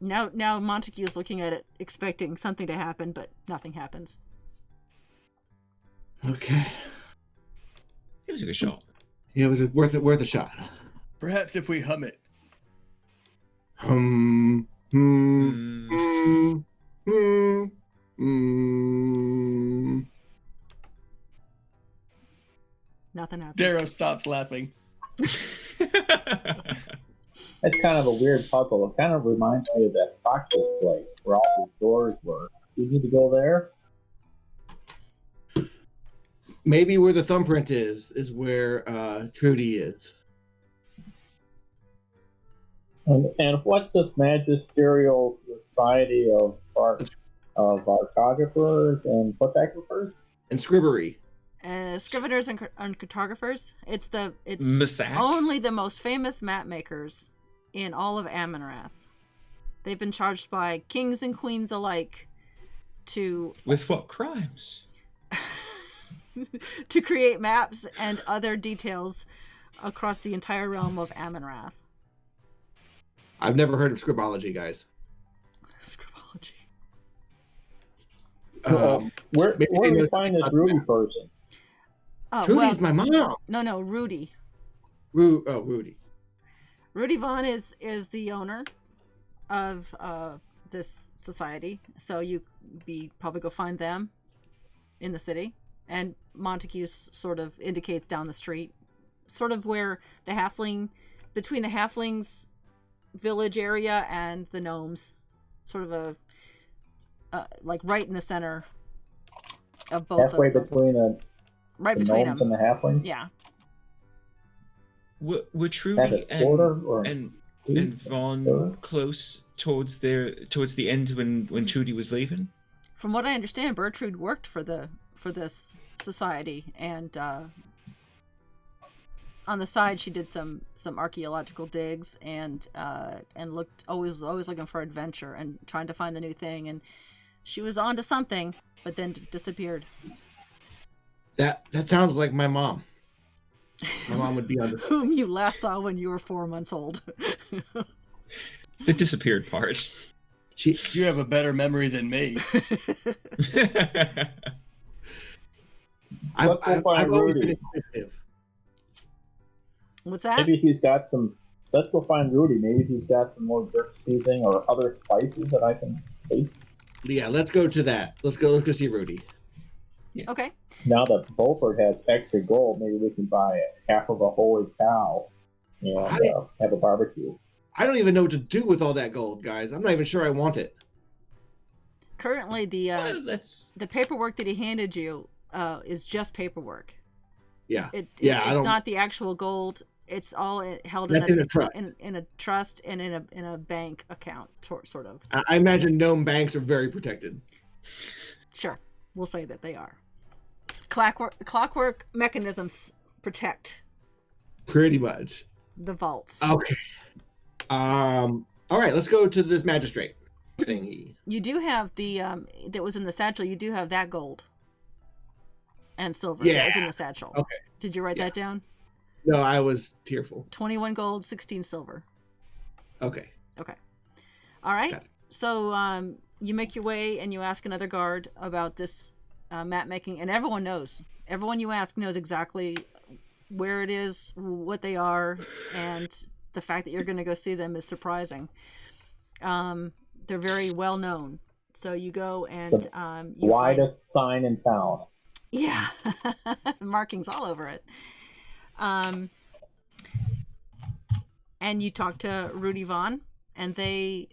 Now Montague is looking at it, expecting something to happen, but nothing happens. Okay. It was a good shot. Yeah, it was worth a shot. Perhaps if we hum it. Nothing happens. Darrow stops laughing. That's kind of a weird puzzle. It kind of reminds me of that Praxis place where all the doors were. You need to go there? Maybe where the thumbprint is where Trudy is. And what's this magisterial society of archographers and photographers? And Scribbery. Scriveners and cartographers. It's Masak? only the most famous map makers in all of Amonrath. They've been charged by kings and queens alike to With what crimes? to create maps and other details across the entire realm of Amonrath. I've never heard of Scribology, guys. Scribology. Where do you find this Ruby person? Oh, Trudy's my mom. No, Rudy. Rudy. Rudy Vaughn is the owner of this society, so you probably go find them in the city. And Montague sort of indicates down the street, sort of where between the halflings village area and the gnomes, sort of like right in the center of both. Halfway between the gnomes and the halflings? Yeah. Were Trudy and Vaughn close towards the end when Trudy was leaving? From what I understand, Bertrude worked for this society, and on the side she did some archaeological digs and looked always looking for adventure and trying to find the new thing, and she was onto something, but then disappeared. That sounds like my mom. My mom would be on the Whom you last saw when you were 4 months old. The disappeared part. You have a better memory than me. I've always been inquisitive. What's that? Maybe he's got some. Let's go find Rudy. Maybe he's got some more dirt seasoning or other spices that I can taste. Yeah, let's go to that. Let's go see Rudy. Yeah. Okay. Now that Beaufort has extra gold, maybe we can buy half of a holy cow and have a barbecue. I don't even know what to do with all that gold, guys. I'm not even sure I want it. Currently, the paperwork that he handed you is just paperwork. Yeah. It's not the actual gold. It's all held in a trust and in a bank account, sort of. I imagine gnome banks are very protected. Sure, we'll say that they are. Clockwork mechanisms protect. Pretty much. The vaults. Okay. All right, let's go to this magistrate thingy. You do have the that was in the satchel. You do have that gold and silver. Yeah. That was in the satchel. Okay. Did you write that down? No, I was tearful. 21 gold, 16 silver. Okay. All right. Got it. So you make your way and you ask another guard about this map making, and everyone knows. Everyone you ask knows exactly where it is, what they are, and the fact that you're going to go see them is surprising. They're very well known. So you go and you widest sign in town. Yeah, markings all over it. And you talk to Rudy Vaughn, and they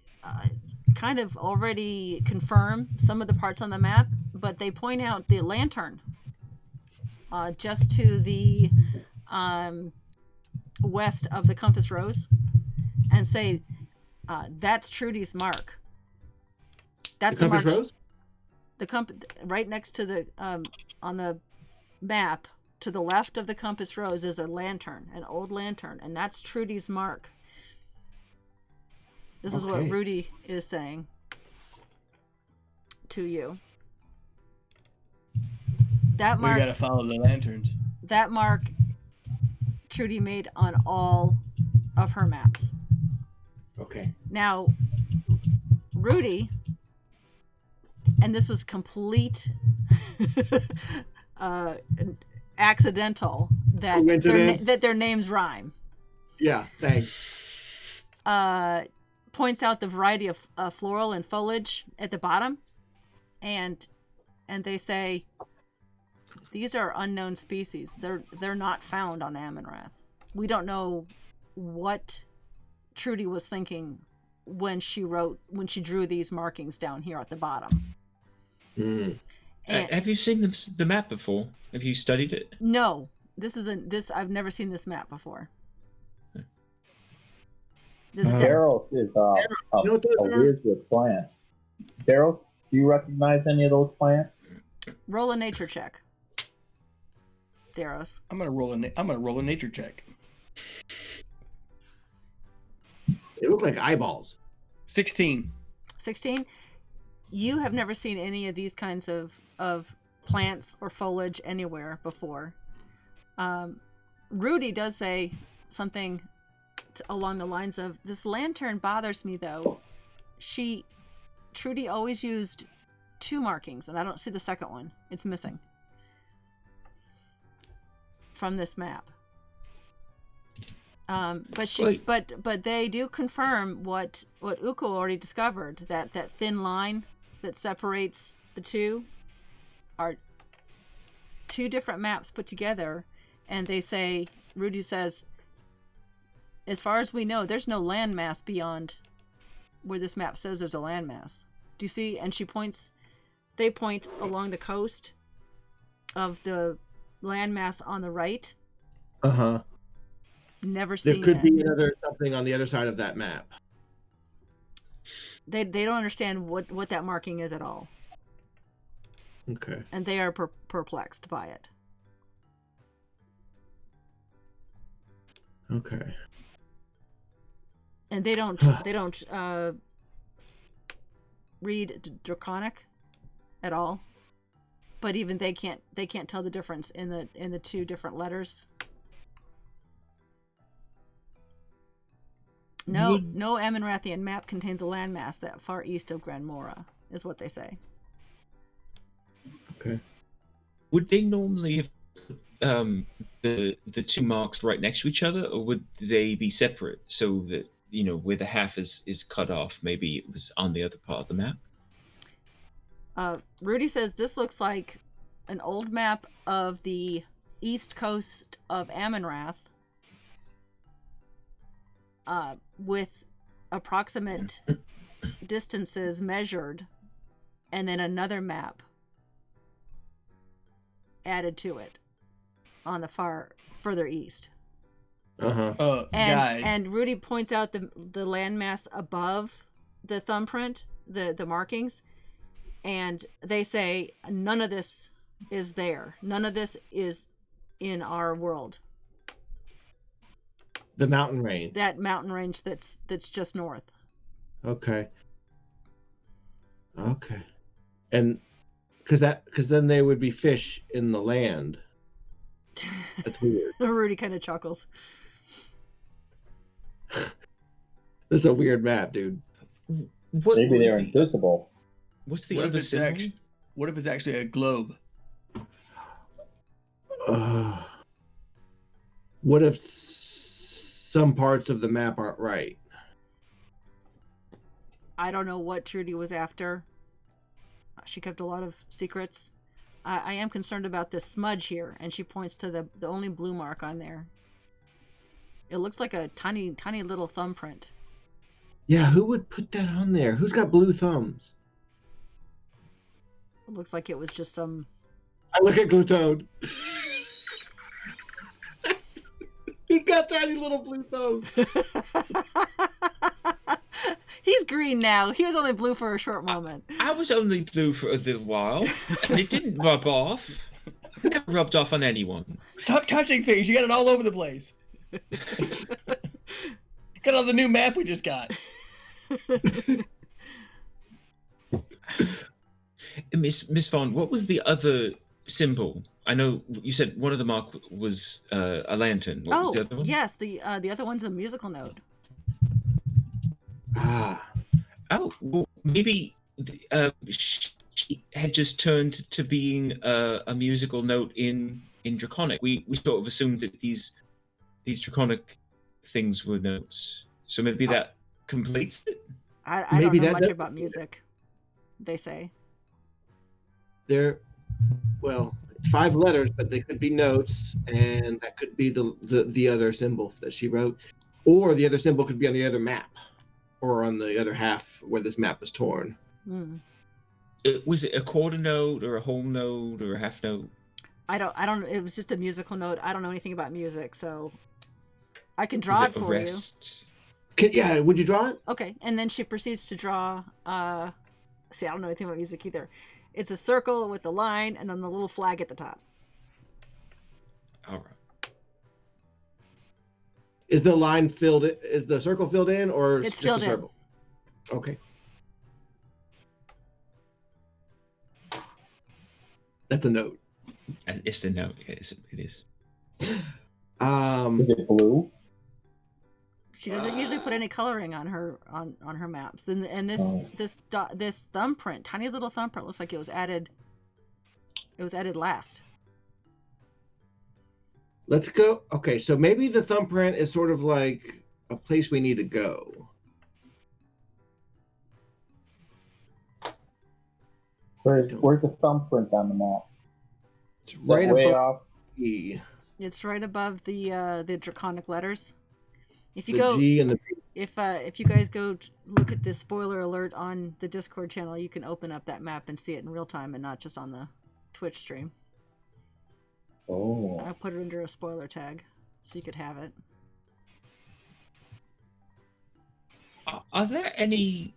kind of already confirm some of the parts on the map, but they point out the lantern just to the west of the compass rose and say, that's Trudy's mark. That's the compass rose? The right next to the on the map to the left of the compass rose is a lantern, an old lantern, and that's Trudy's mark. This is what Rudy is saying to you. That mark. We gotta follow the lanterns. That mark Trudy made on all of her maps. Okay. Now, Rudy, and this was complete accidental that their names rhyme. Yeah, thanks. points out the variety of floral and foliage at the bottom, and they say these are unknown species. They're not found on Amenrath. We don't know what Trudy was thinking when she drew these markings down here at the bottom. Mm. Have you seen the map before? Have you studied it? No, I've never seen this map before. Daryl is weird with plants. Daryl, do you recognize any of those plants? Roll a nature check. Daros. I'm gonna roll a nature check. They look like eyeballs. 16. 16. You have never seen any of these kinds of plants or foliage anywhere before. Rudy does say something along the lines of, this lantern bothers me though. Trudy always used 2 markings, and I don't see the second one. It's missing from this map. But they do confirm what Uko already discovered, that thin line that separates the two are 2 different maps put together, and they say, Rudy says, as far as we know, there's no landmass beyond where this map says there's a landmass. Do you see? And they point along the coast of the landmass on the right. Uh-huh. Never seen There could that. be another something on the other side of that map. They don't understand what that marking is at all. Okay. And they are perplexed by it. Okay. And they don't read Draconic at all. But even they can't tell the difference in the 2 different letters. No Amenrathian map contains a landmass that far east of Gran Mora, is what they say. Okay. Would they normally have the 2 marks right next to each other, or would they be separate so that, where the half is cut off, maybe it was on the other part of the map? Rudy says this looks like an old map of the east coast of Amenrath, with approximate distances measured, and then another map added to it on the further east. Uh-huh. Guys. And Rudy points out the landmass above the thumbprint, the markings, and they say none of this is there. None of this is in our world. The mountain range. That mountain range that's just north. Okay. Okay. And because then they would be fish in the land. That's weird. Rudy kind of chuckles. This is a weird map, dude. Maybe they're invisible. What's the What if other it's symbol? What if it's actually a globe? What if some parts of the map aren't right? I don't know what Trudy was after. She kept a lot of secrets. I am concerned about this smudge here, and she points to the only blue mark on there. It looks like a tiny little thumbprint. Yeah, who would put that on there? Who's got blue thumbs? It looks like it was just some... I look at Glutone. He's got tiny little blue thumbs. He's green now. He was only blue for a short moment. I was only blue for a little while, and it didn't rub off. It never rubbed off on anyone. Stop touching things. You got it all over the place. Got on the new map we just got. Miss Vaughn, what was the other symbol? I know you said one of the mark was a lantern. What was the other one? Yes, the other one's a musical note. Ah. Oh, well, maybe she had just turned to being a musical note in Draconic. We sort of assumed that these Draconic things were notes. So maybe that completes it? I don't Maybe know that much does- about music. They say. Well, it's 5 letters, but they could be notes, and that could be the other symbol that she wrote, or the other symbol could be on the other map, or on the other half where this map was torn. Hmm. Was it a quarter note or a whole note or a half note? I don't. It was just a musical note. I don't know anything about music, so I can draw Was it it a for you. rest? Yeah, would you draw it? Okay, and then she proceeds to draw. See, I don't know anything about music either. It's a circle with a line and then the little flag at the top. All right. Is the line filled? Is the circle filled in, or It's just filled a in. circle? Okay. That's a note. It's a note. It is. Is it blue? She doesn't usually put any coloring on her on her maps. Then and Oh. this thumbprint, tiny little thumbprint, looks like it was added. It was added last. Let's go. Okay, so maybe the thumbprint is sort of like a place we need to go. Where's the thumbprint on the map? It's Is that right way above off? E. It's right above the draconic letters. If you The go, G and the B. if you guys go look at this spoiler alert on the Discord channel, you can open up that map and see it in real time and not just on the Twitch stream. Oh. I put it under a spoiler tag so you could have it. Are there any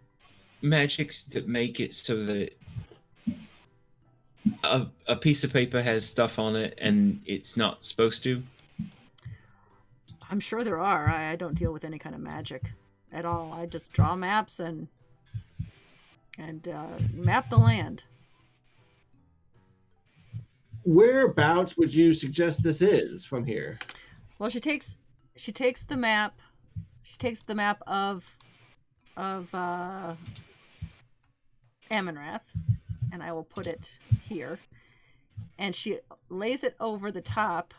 magics that make it so that a piece of paper has stuff on it and it's not supposed to? I'm sure there are. I don't deal with any kind of magic at all. I just draw maps and map the land. Whereabouts would you suggest this is from here? Well, she takes the map. She takes the map of Amonrath, and I will put it here. And she lays it over the top.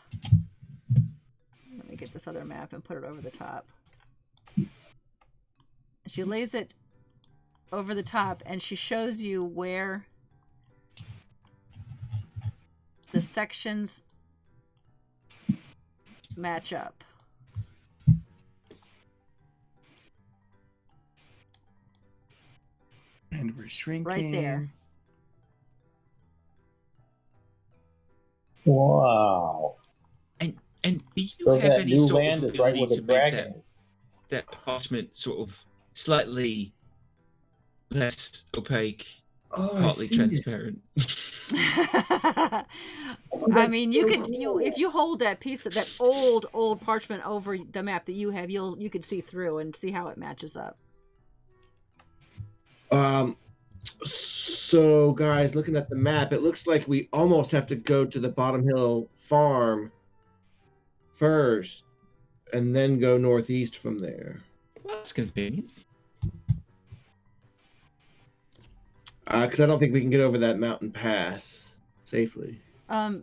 Let me get this other map and put it over the top. She lays it over the top, and she shows you where the sections match up. And we're shrinking. Right there. Wow. And do you So have that any new sort land of is right ability where the to make dragon is. that parchment sort of slightly less opaque, Oh, partly transparent? I mean, if you hold that piece of that old parchment over the map that you have, you could see through and see how it matches up. So guys, looking at the map, it looks like we almost have to go to the Bottom Hill farm first, and then go northeast from there. Well, that's convenient. Because I don't think we can get over that mountain pass safely. without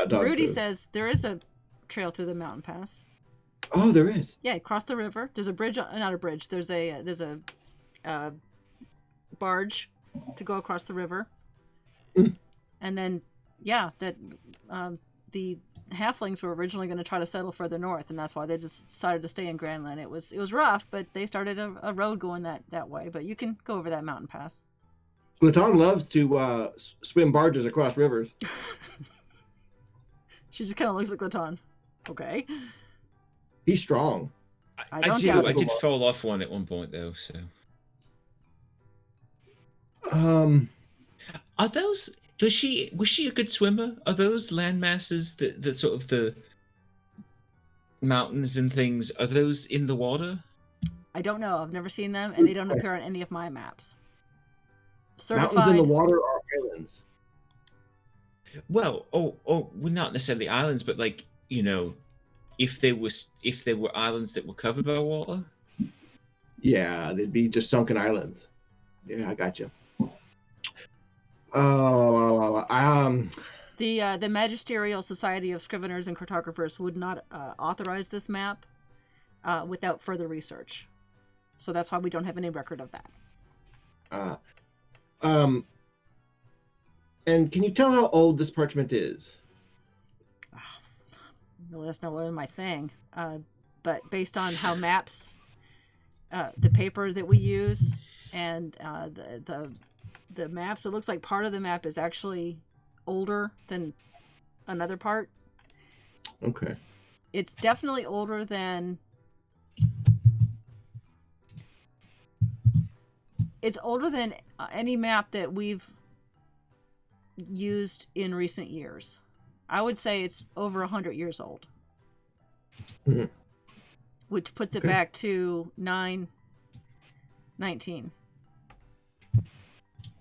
dog Rudy food. says there is a trail through the mountain pass. Oh, there is. Yeah, cross the river. There's a bridge, not a bridge. There's a barge to go across the river. Mm. And then, yeah, that the halflings were originally going to try to settle further north, and that's why they just decided to stay in Grandland. It was rough, but they started a road going that way. But you can go over that mountain pass. Platon loves to swim barges across rivers. She just kind of looks at Glaton. Okay. He's strong. I don't doubt I it. did fall off one at one point though. So are those? Was she a good swimmer? Are those land masses the sort of the mountains and things? Are those in the water? I don't know. I've never seen them, and they don't appear on any of my maps. Certified. Mountains in the water are islands. Well, well, not necessarily islands, but like if there were islands that were covered by water. Yeah, they'd be just sunken islands. Yeah, I got you. The Magisterial Society of Scriveners and Cartographers would not authorize this map without further research. So that's why we don't have any record of that. And can you tell how old this parchment is? No, that's not really my thing. But based on how maps, the paper that we use, and the maps, it looks like part of the map is actually older than another part. Okay. It's definitely older than... It's older than any map that we've used in recent years. I would say it's over 100 years old. Mm-hmm. Which puts it back to 919.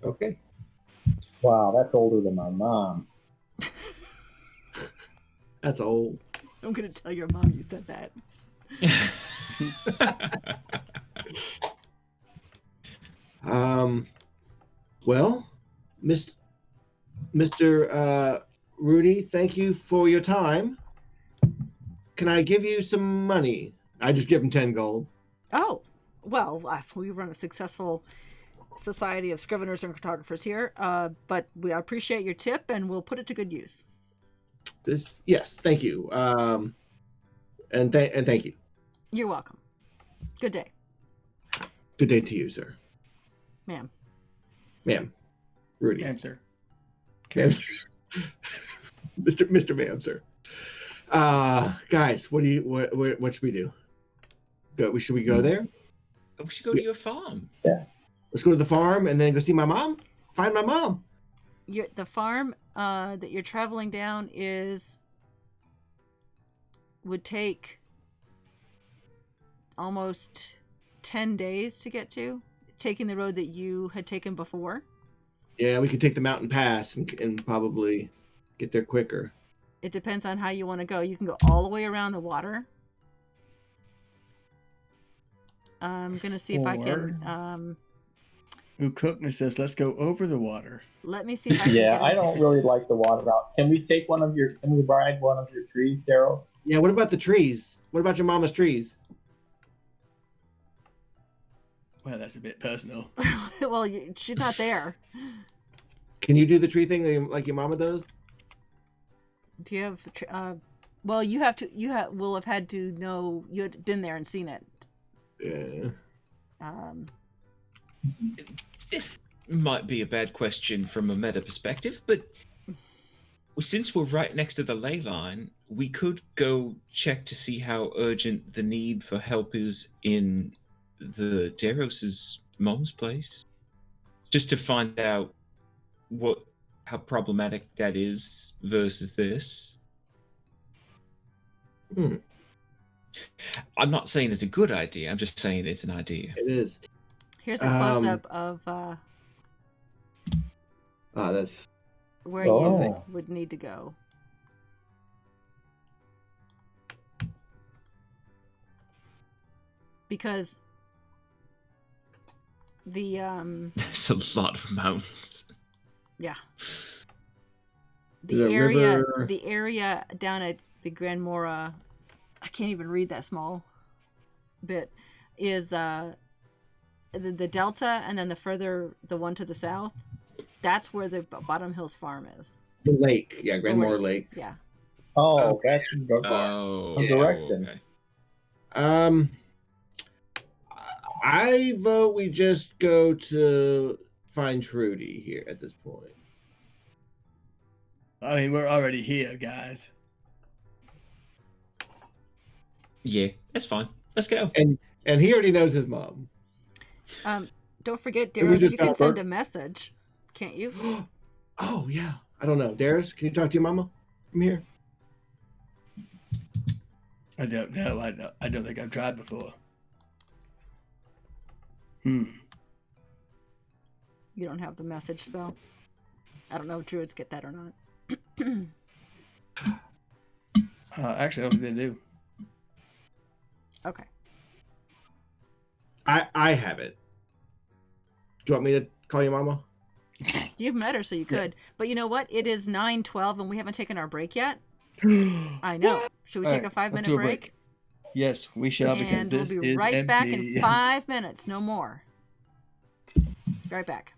Okay. Wow, that's older than my mom. That's old. I'm going to tell your mom you said that. Well, Mr. Rudy, thank you for your time. Can I give you some money? I just give him 10 gold. Oh, well, we run a successful society of scriveners and cartographers here, but we appreciate your tip, and we'll put it to good use. Yes, thank you. And thank you. You're welcome. Good day. Good day to you, sir. Ma'am. Ma'am. Rudy. Ma'am, sir. Ma'am, sir. Mr. Ma'am, sir. Guys, what should we do? Should we go there? We should go to your farm. Yeah. Let's go to the farm and then go see my mom. Find my mom. The farm that you're traveling down would take almost 10 days to get to, taking the road that you had taken before. Yeah, we could take the mountain pass and probably get there quicker. It depends on how you want to go. You can go all the way around the water. I'm going to see if I can... Ukukna says, let's go over the water. Let me see if I can Yeah, get I don't really like the water route. Can we ride one of your trees, Daryl? Yeah, what about the trees? What about your mama's trees? Well, that's a bit personal. Well, she's not there. Can you do the tree thing like your mama does? Do you have... well, you will have had to know... You had been there and seen it. Yeah. This might be a bad question from a meta perspective, but since we're right next to the ley line, we could go check to see how urgent the need for help is in the Deros's mom's place, just to find out how problematic that is versus this. I'm not saying it's a good idea. I'm just saying it's an idea. It is. Here's a close-up of that's where you would need to go. Because the There's a lot of mountains. Yeah. The area down at the Grand Mora, I can't even read that small bit, is the delta, and then the one to the south, that's where the Bottom Hills farm is. the lake. Yeah, Grand Mora Lake. Yeah. Oh, that's good. Okay. I vote we just go to find Trudy here at this point. I mean, we're already here, guys. Yeah, that's fine. Let's go. And he already knows his mom. Don't forget, And we Darius, just you can got send Bert. a message, can't you? Oh yeah. I don't know. Darius, can you talk to your mama from here? I don't know. I don't think I've tried before. You don't have the message spell. I don't know if druids get that or not. Actually, I don't think they do. Okay. I have it. Do you want me to call your mama? You've met her, so you could. But you know what? It is 9:12, and we haven't taken our break yet. I know. Should we take a 5-minute break? Yes, we shall, because And we'll this be is right empty. back in 5 minutes, no more. Be right back.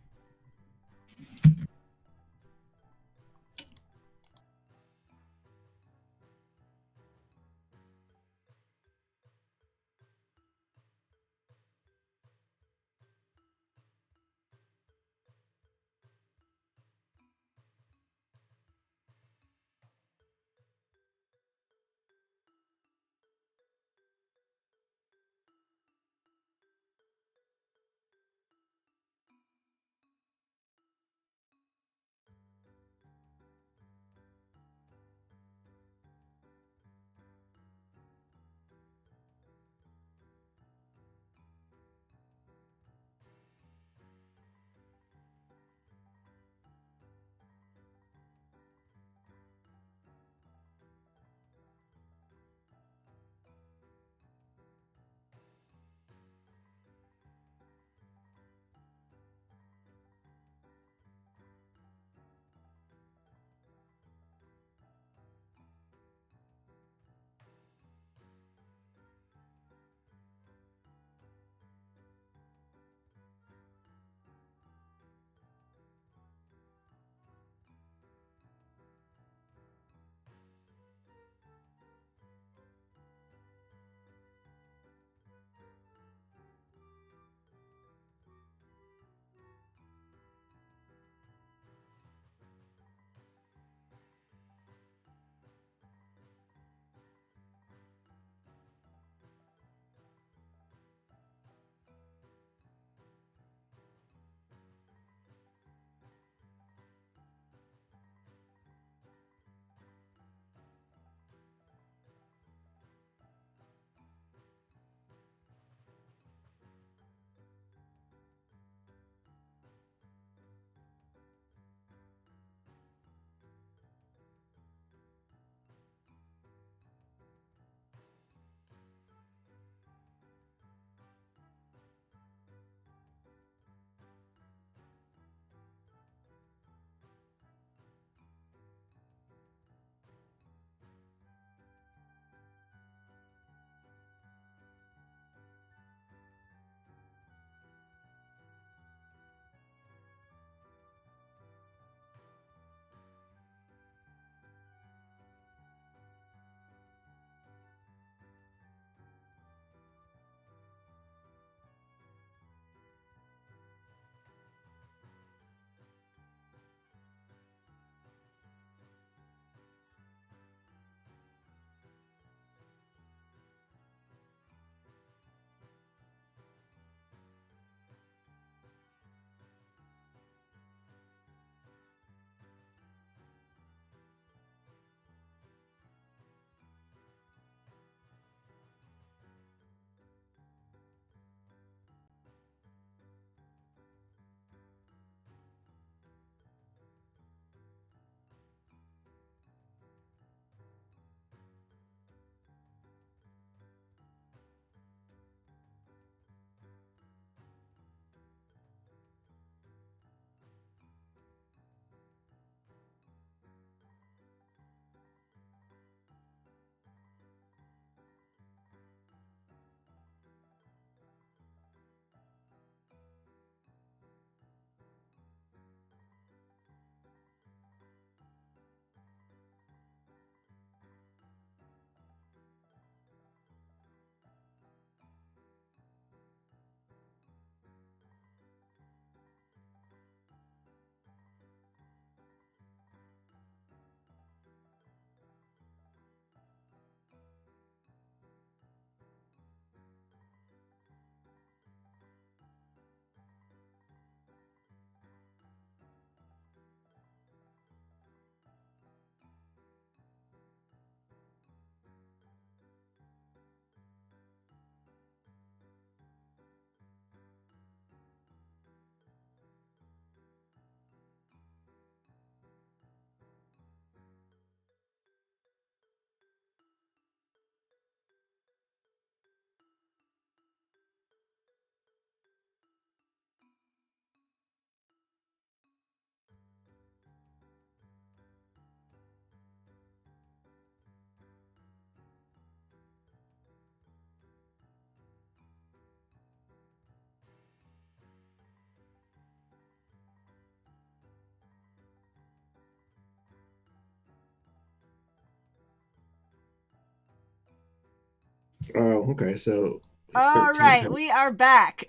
Oh, okay. So. All 13 right, times- we are back.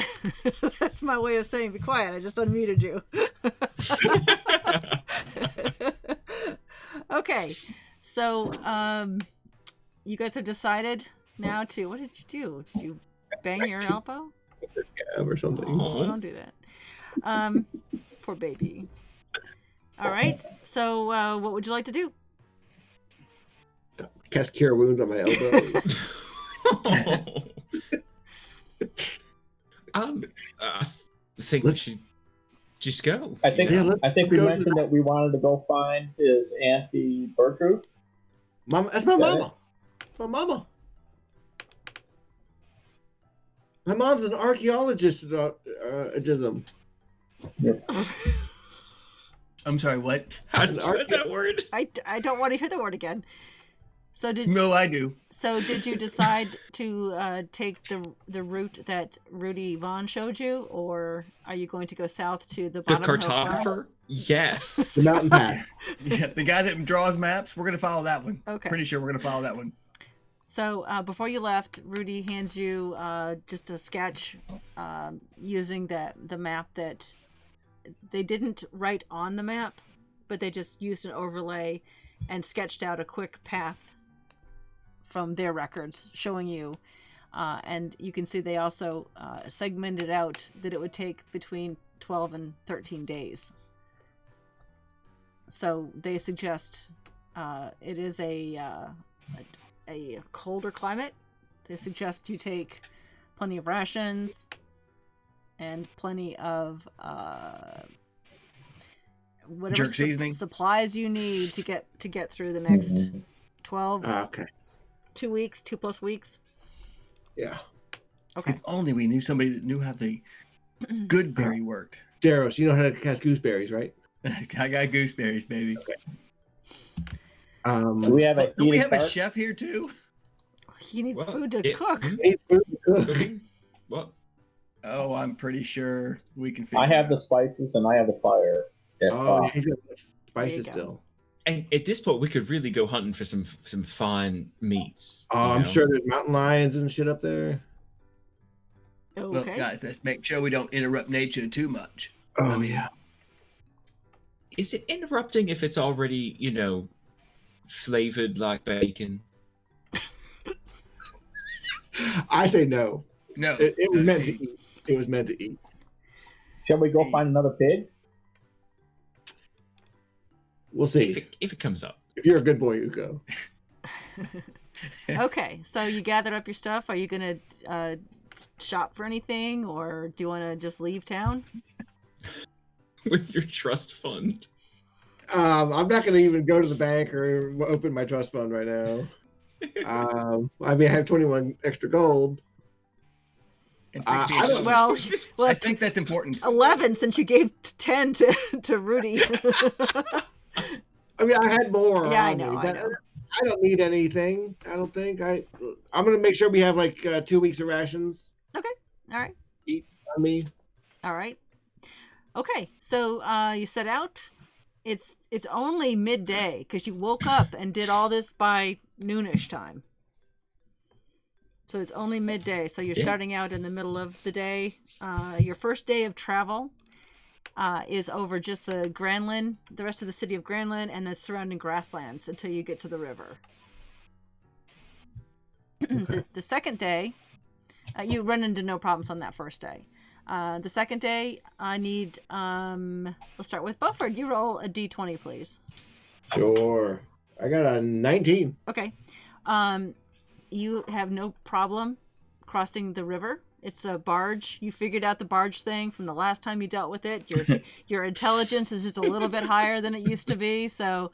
That's my way of saying be quiet. I just unmuted you. Okay, so you guys have decided now to. What did you do? Did you bang your elbow? Or something. Oh, don't do that. Poor baby. All right. So, what would you like to do? Cast Cure Wounds on my elbow. I think we should just go. I think Yeah, let's I think we go to mentioned that we wanted to go find his Auntie Bertrude. Mama, that's my Got it. mama. My mama. My mom's an archaeologist at Jism. I'm sorry, what? How did you get that word? I don't want to hear the word again. So did No, I do. did you decide to take the route that Rudy Vaughn showed you, or are you going to go south to the The bottom hill farm? cartographer? Yes. The mountain path. Yeah, the guy that draws maps, we're going to follow that one. Okay. Pretty sure we're going to follow that one. So before you left, Rudy hands you just a sketch using the map that they didn't write on the map, but they just used an overlay and sketched out a quick path from their records showing you. And you can see they also segmented out that it would take between 12 and 13 days. So they suggest it is a colder climate. They suggest you take plenty of rations and plenty of whatever Jerk seasoning. supplies you need to get through the next 12 Okay. 2 weeks, 2+ weeks. Yeah. Okay. If only we knew somebody that knew how the good berry worked. Daros, you know how to cast gooseberries, right? I got gooseberries, baby. Do we have a Don't we heating have a cart? chef here too? He needs Well, food to yeah, cook. Need food to cook. Cooking? What? Oh, I'm pretty sure we can figure I have it the out. spices and I have the fire. Oh, yeah, he's got the spices There you go. still. And at this point, we could really go hunting for some fine meats. Oh, you I'm know? sure there's mountain lions and shit up there. Well, Okay. guys, let's make sure we don't interrupt nature too much. Oh, yeah. Is it interrupting if it's already, flavored like bacon? I say no. No. It was no, meant to eat. It was meant to eat. Shall we go find another pig? We'll see. If it comes up. If you're a good boy, Uko. Okay, so you gathered up your stuff. Are you gonna shop for anything, or do you want to just leave town? With your trust fund. I'm not going to even go to the bank or open my trust fund right now. I mean, I have 21 extra gold. And I 16 don't- Well, I think that's important. 11 since you gave 10 to Rudy. I mean, I had more. Yeah, I on me, know, I but know. I don't need anything. I don't think. I'm going to make sure we have like 2 weeks of rations All right. on me. All right. Okay, so you set out. It's only midday because you woke up and did all this by noonish time. So it's only midday. So you're Yeah. starting out in the middle of the day. Your first day of travel is over just the Granlin, the rest of the city of Granlin, and the surrounding grasslands until you get to the river. The second day, you run into no problems on that first day. The second day, I need, let's start with Beaufort. You roll a d20, please. Sure. I got a 19. Okay. You have no problem crossing the river. It's a barge. You figured out the barge thing from the last time you dealt with it. Your intelligence is just a little bit higher than it used to be. So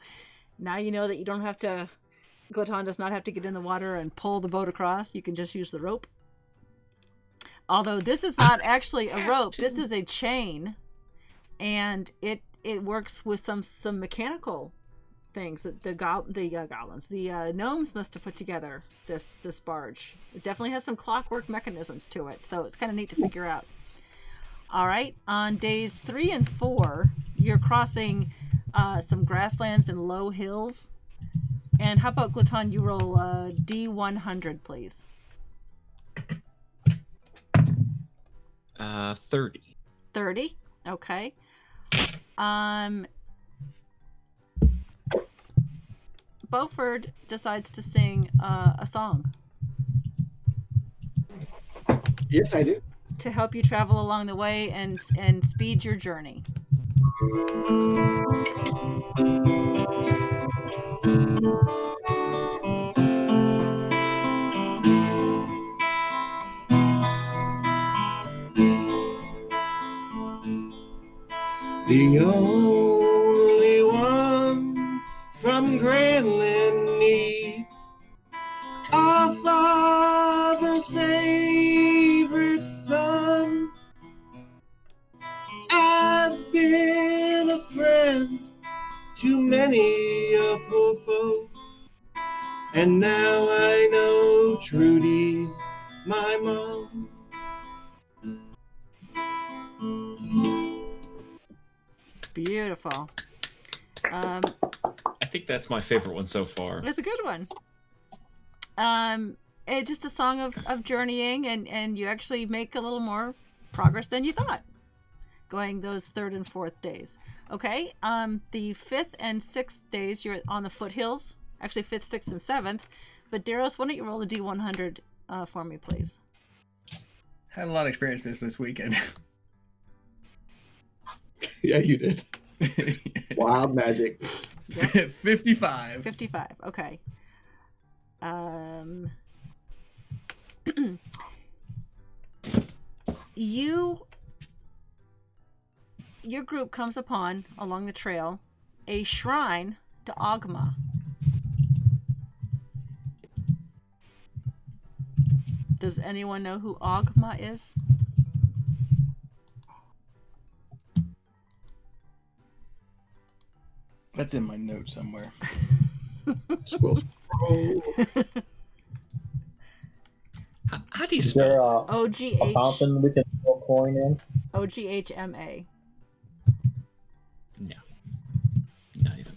now you know that you don't have to, Glaton does not have to get in the water and pull the boat across. You can just use the rope. Although this is not actually a rope, this is a chain, and it works with some mechanical things that the goblins, the gnomes must have put together this barge. It definitely has some clockwork mechanisms to it, so it's kind of neat to figure out. All right, on days 3 and 4, you're crossing some grasslands and low hills. And how about Glaton? You roll D100, please. 30. 30. Okay. Beaufort decides to sing a song Yes, I do. to help you travel along the way and speed your journey. The only one from Greenland needs our father's favorite son. I've been a friend to many a poor foe, and now I know Trudy's my mom. Beautiful. I think that's my favorite one so far. It's a good one. It's just a song of journeying, and you actually make a little more progress than you thought, going those 3rd and 4th days. Okay. The 5th and 6th days you're on the foothills. Actually, 5th, 6th, and 7th. But Daros, why don't you roll a D100 for me, please? Had a lot of experience this weekend. Yeah, you did. Wild magic. 55. 55. Okay. Your group comes upon, along the trail, a shrine to Ogma. Does anyone know who Ogma is? That's in my notes somewhere. Scroll. How do you Is spell? there OGH a fountain we can throw a coin in? OGHMA. No. Not even.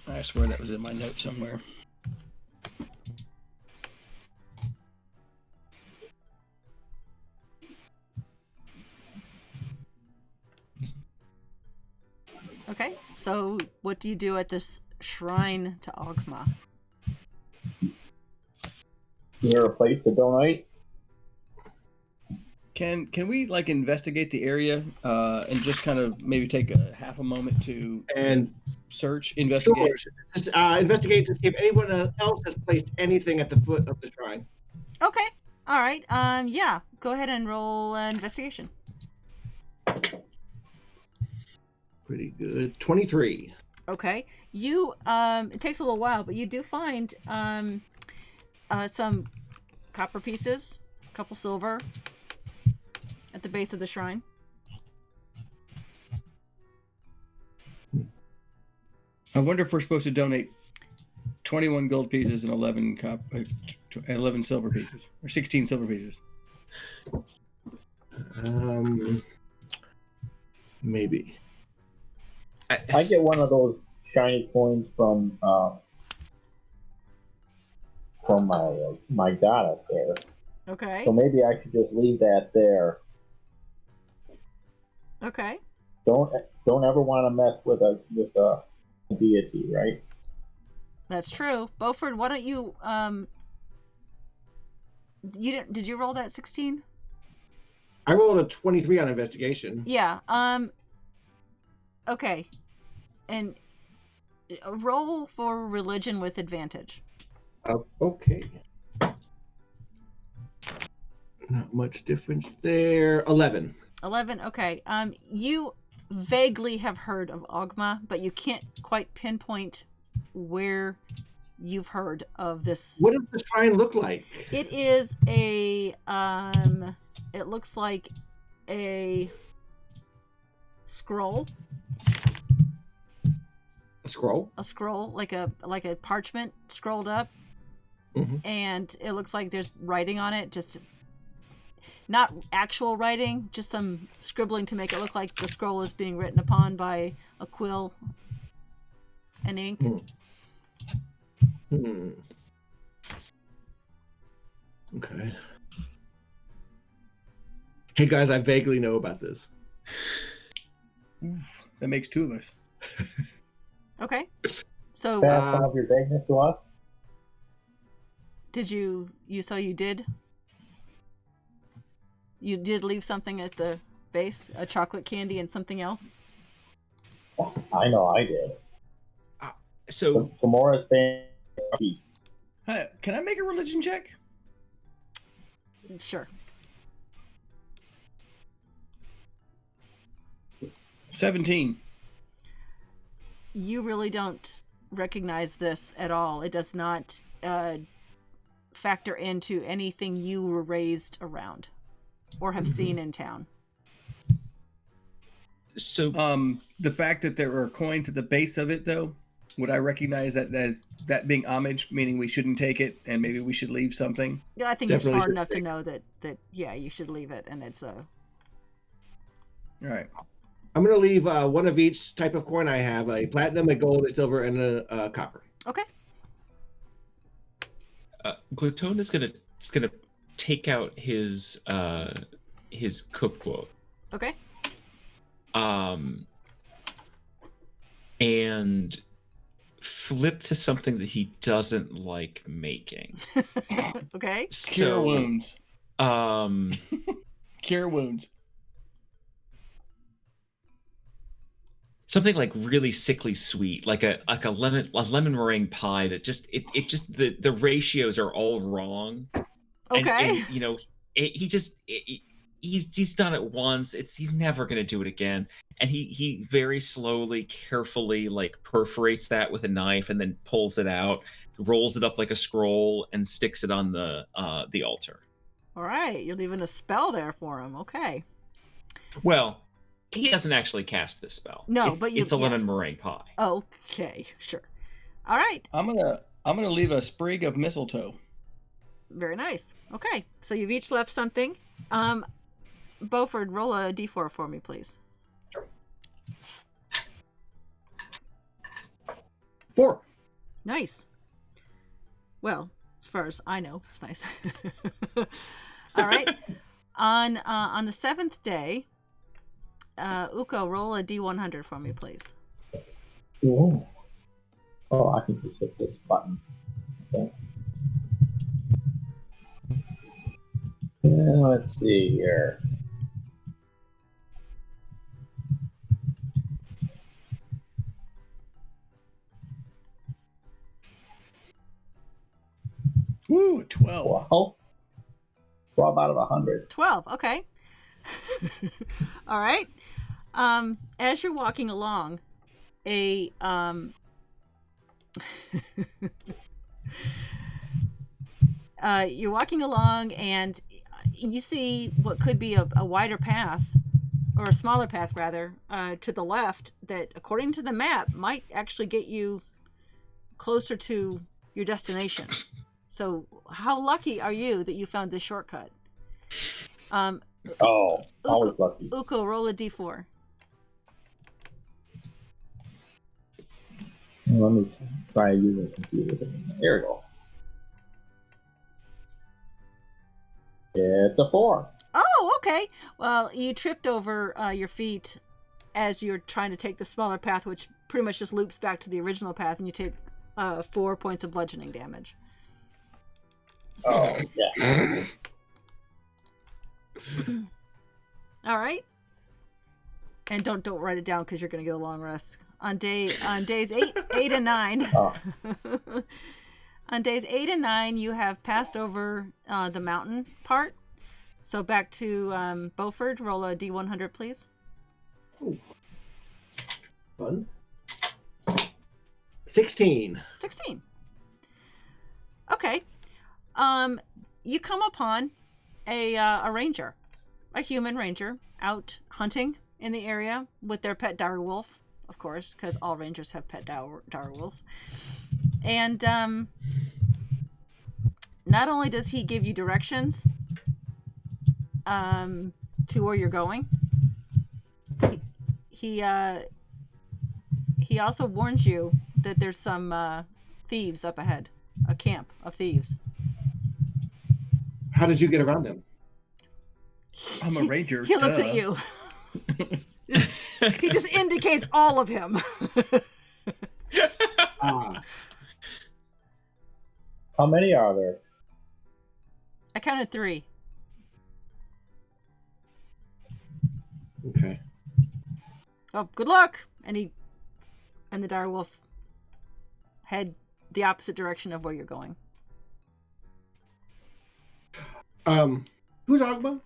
I swear that was in my notes somewhere. Okay, so what do you do at this shrine to Ogma? Is there a place to donate? Can we like investigate the area and just kind of maybe take a half a moment to And search, sure, investigate? just, investigate to see if anyone else has placed anything at the foot of the shrine. Okay, all right. Yeah, go ahead and roll investigation. Pretty good. 23. Okay, you it takes a little while, but you do find some copper pieces, a couple silver at the base of the shrine. I wonder if we're supposed to donate 21 gold pieces and 11 silver pieces, or 16 silver pieces. Maybe. I get one of those shiny coins from my goddess there. Okay. So maybe I should just leave that there. Okay. Don't ever want to mess with a deity, right? That's true. Beaufort, why don't you did you roll that 16? I rolled a 23 on investigation. Yeah. Okay. And roll for religion with advantage. Okay. Not much difference there. 11. 11. Okay. You vaguely have heard of Ogma, but you can't quite pinpoint where you've heard of this. What does the shrine look like? It is a it looks like a scroll. A scroll? A scroll, like a parchment scrolled up. Mm-hmm. And it looks like there's writing on it, just not actual writing, just some scribbling to make it look like the scroll is being written upon by a quill and ink. Hmm. Okay. Hey guys, I vaguely know about this. That makes two of us. Okay. So Pass some of your vagueness to us. did you did leave something at the base, a chocolate candy and something else? I know I did. So Gamora's piece. Hey, can I make a religion check? Sure. 17. You really don't recognize this at all. It does not factor into anything you were raised around or have seen in town. So The fact that there are coins at the base of it, though, would I recognize that as that being homage, meaning we shouldn't take it and maybe we should leave something? I think Definitely you're smart should enough to take know that yeah, you should leave it, and it's a. All right. I'm going to leave one of each type of coin I have, a platinum, a gold, a silver, and a copper. Okay. Glutton is gonna take out his cookbook. Okay. And flip to something that he doesn't like making. Okay. Cure wounds. Um, Cure wounds. something like really sickly sweet, like a lemon meringue pie that just the ratios are all wrong. Okay. And, you know, he's done it once. He's never gonna do it again. And he very slowly, carefully, like perforates that with a knife and then pulls it out, rolls it up like a scroll, and sticks it on the altar. All right. You're leaving a spell there for him. Okay. Well, he doesn't actually cast this spell. No, it's, but it's a lemon meringue pie. Okay. Sure. All right. I'm gonna leave a sprig of mistletoe. Very nice. Okay. So you've each left something. Beaufort, roll a d4 for me, please. 4. Nice. Well, as far as I know, it's nice. All right. On the 7th day, Uko, roll a d100 for me, please. Ooh. Oh, I can just hit this button. Okay. Let's see here. Woo, 12. 12 out of 100. 12. Okay. All right. As you're walking along, you're walking along and you see what could be a wider path, or a smaller path rather, to the left that, according to the map, might actually get you closer to your destination. So how lucky are you that you found this shortcut? Oh, always lucky. Uko, roll a d4. Let me try using a computer. There we go. It's a 4. Oh, okay. Well, you tripped over your feet as you're trying to take the smaller path, which pretty much just loops back to the original path, and you take 4 points of bludgeoning damage. Oh, yeah. All right. And don't write it down because you're going to get a long rest. On days 8 and 9. Oh. On days 8 and 9, you have passed over the mountain part. So back to Beaufort. Roll a d100, please. Ooh. Fun. 16. 16. Okay. You come upon a ranger, a human ranger, out hunting in the area with their pet direwolf, of course, because all rangers have pet direwolves. And not only does he give you directions to where you're going, he also warns you that there's some thieves up ahead, a camp of thieves. How did you get around them? I'm a ranger. He looks at you. He just indicates all of him. Ah, How many are there? I counted 3. okay. Oh, good luck. And the direwolf head the opposite direction of where you're going. Who's Ogma?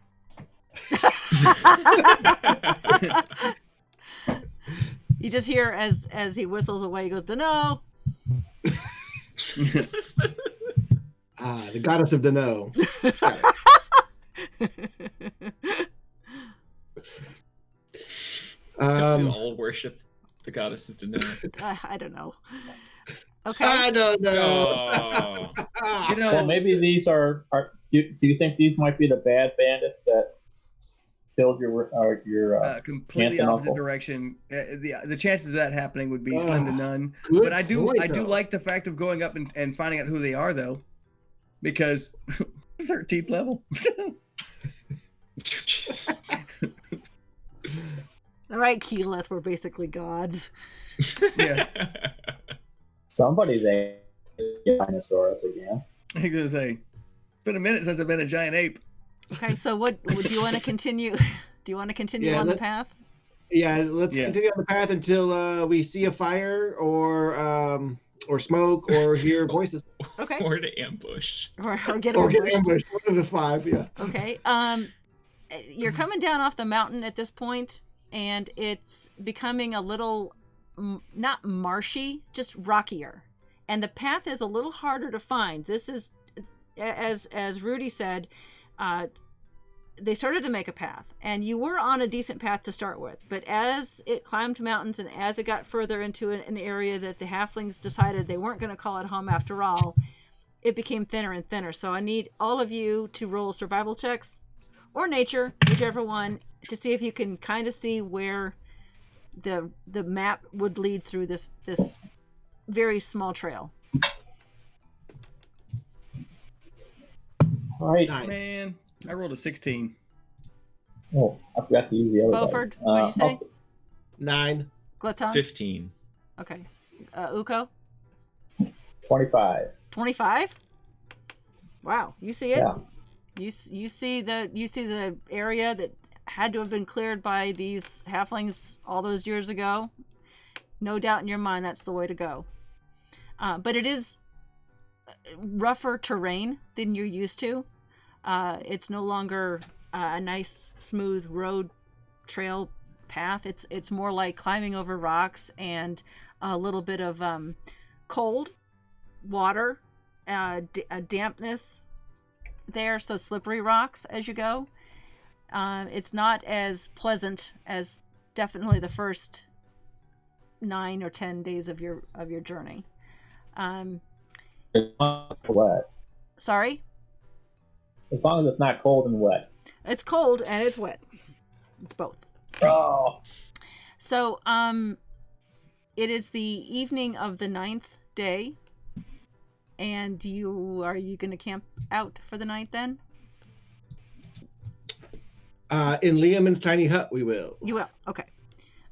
You just hear as he whistles away, he goes, "Dunno." The goddess of Dano. Do we all worship the goddess of Dano? I don't know. Okay. I don't know. Oh. You know, Well, maybe these are do you think these might be the bad bandits that killed your completely aunt and opposite uncle? direction. The chances of that happening would be slim to none. Good But I do point, though. like the fact of going up and finding out who they are, though, because 13th level. Jeez. All right, Keyleth, we're basically gods. Yeah. Somebody's a dinosaurus again. I'm gonna say, it's been a minute since I've been a giant ape. Okay, so what do you want to continue? Do you want to continue Yeah, on the let- path? Yeah, let's Yeah. continue on the path until we see a fire or smoke or hear voices Okay. Or to ambush. Or get or get ambushed. ambushed. One of the 5. Yeah. Okay. You're coming down off the mountain at this point, and it's becoming a little not marshy, just rockier, and the path is a little harder to find. This is, as Rudy said, they started to make a path, and you were on a decent path to start with, but as it climbed mountains and as it got further into an area that the halflings decided they weren't going to call it home after all, it became thinner and thinner. So I need all of you to roll survival checks or nature, whichever one, to see if you can kind of see where the map would lead through this very small trail. All right. Nice. Man, I rolled a 16. Oh, I forgot to use the other. Beaufort, dice. what'd you say? 9. Glaton? 15. Okay. Uko? 25. 25? Wow, you see it? Yeah. You see the area that had to have been cleared by these halflings all those years ago. No doubt in your mind that's the way to go. But it is rougher terrain than you're used to. It's no longer a nice smooth road trail path. It's more like climbing over rocks and a little bit of cold water, a dampness there, so slippery rocks as you go. It's not as pleasant as definitely the first 9 or 10 days of your journey. It's not wet. Sorry? As long as it's not cold and wet. It's cold and it's wet. It's both. Oh. So, it is the evening of the 9th day, and are you going to camp out for the night then? In Liamon's tiny hut, we will. You will. Okay.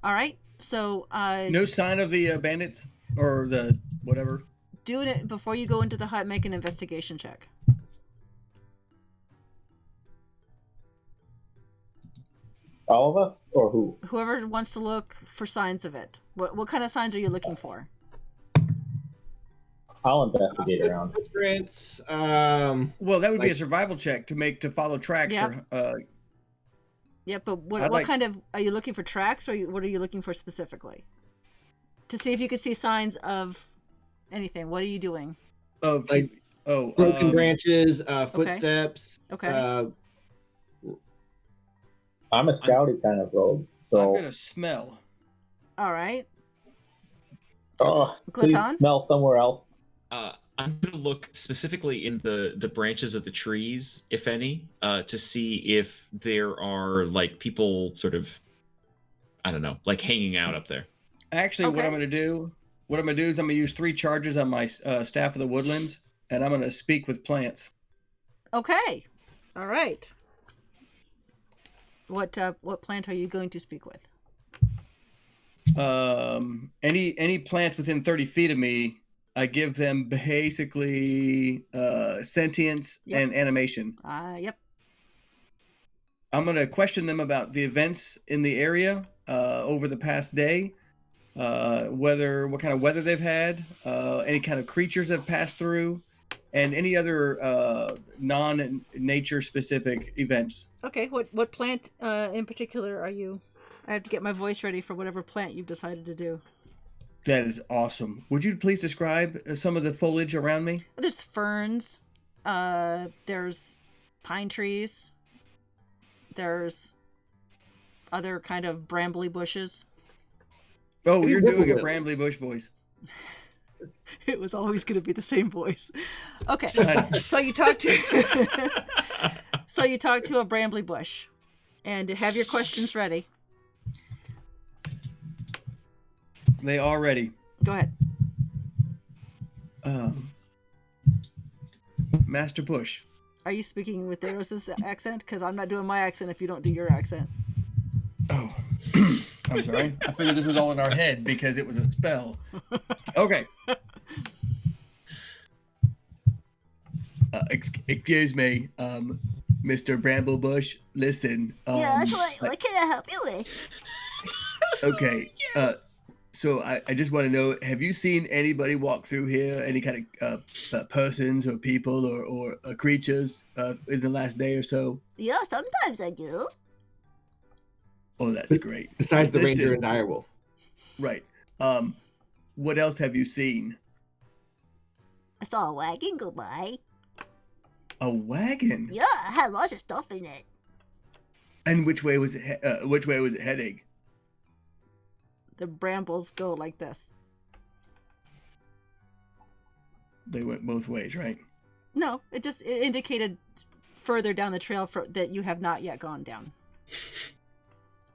All right. So, No sign of the bandits or the whatever. do it before you go into the hut. Make an investigation check. All of us, or who? Whoever wants to look for signs of it. What kind of signs are you looking for? I'll investigate around. Footprints. Well, that would be a Like- survival check to follow tracks. Yeah. Or, Yeah, but what I'd like- kind of are you looking for tracks, or what are you looking for specifically? To see if you can see signs of anything. What are you doing? of Like broken branches, Okay. footsteps. Okay. I'm a scouty kind of rogue, I'm so gonna smell. All right. please Glaton? smell somewhere else. I'm going to look specifically in the branches of the trees, if any, to see if there are like people sort of, I don't know, like hanging out up there. Actually, what Okay. I'm gonna do is I'm gonna use 3 charges on my staff of the woodlands, and I'm gonna speak with plants. Okay. All right. What plant are you going to speak with? Any plants within 30 feet of me, I give them basically sentience and animation. Yep. I'm gonna question them about the events in the area over the past day, what kind of weather they've had, any kind of creatures that have passed through, and any other non-nature specific events. Okay. What plant in particular are you? I have to get my voice ready for whatever plant you've decided to do. That is awesome. Would you please describe some of the foliage around me? There's ferns. There's pine trees. There's other kind of brambly bushes. Oh, you're doing a brambly bush voice. It was always going to be the same voice. Okay, so you talk to a brambly bush, and have your questions ready. They are ready. Go ahead. Master Bush. Are you speaking with Daros's accent? Because I'm not doing my accent if you don't do your accent. Oh, I'm sorry. I figured this was all in our head because it was a spell. Okay. Excuse me, Mr. Bramblebush. Listen. Yes, what can I help you with? Okay. So I just want to know, have you seen anybody walk through here? Any kind of persons or people or creatures in the last day or so? Yeah, sometimes I do. Oh, that's great. Besides the ranger and direwolf. Right. What else have you seen? I saw a wagon go by. A wagon? Yeah, it had lots of stuff in it. And which way was it? Which way was it heading? The brambles go like this. They went both ways, right? No, it indicated further down the trail that you have not yet gone down.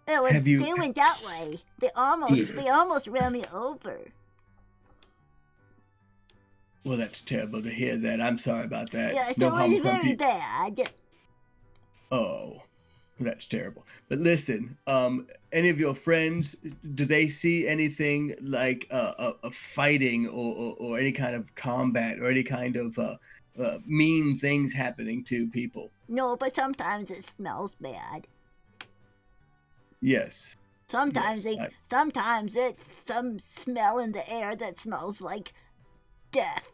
They went that way. They almost ran me over. Well, that's terrible to hear that. I'm sorry about that. Yeah, so it was very bad. Oh, that's terrible. But listen, any of your friends, do they see anything like a fighting or any kind of combat or any kind of mean things happening to people? No, but sometimes it smells bad. Yes. Sometimes it's some smell in the air that smells like death.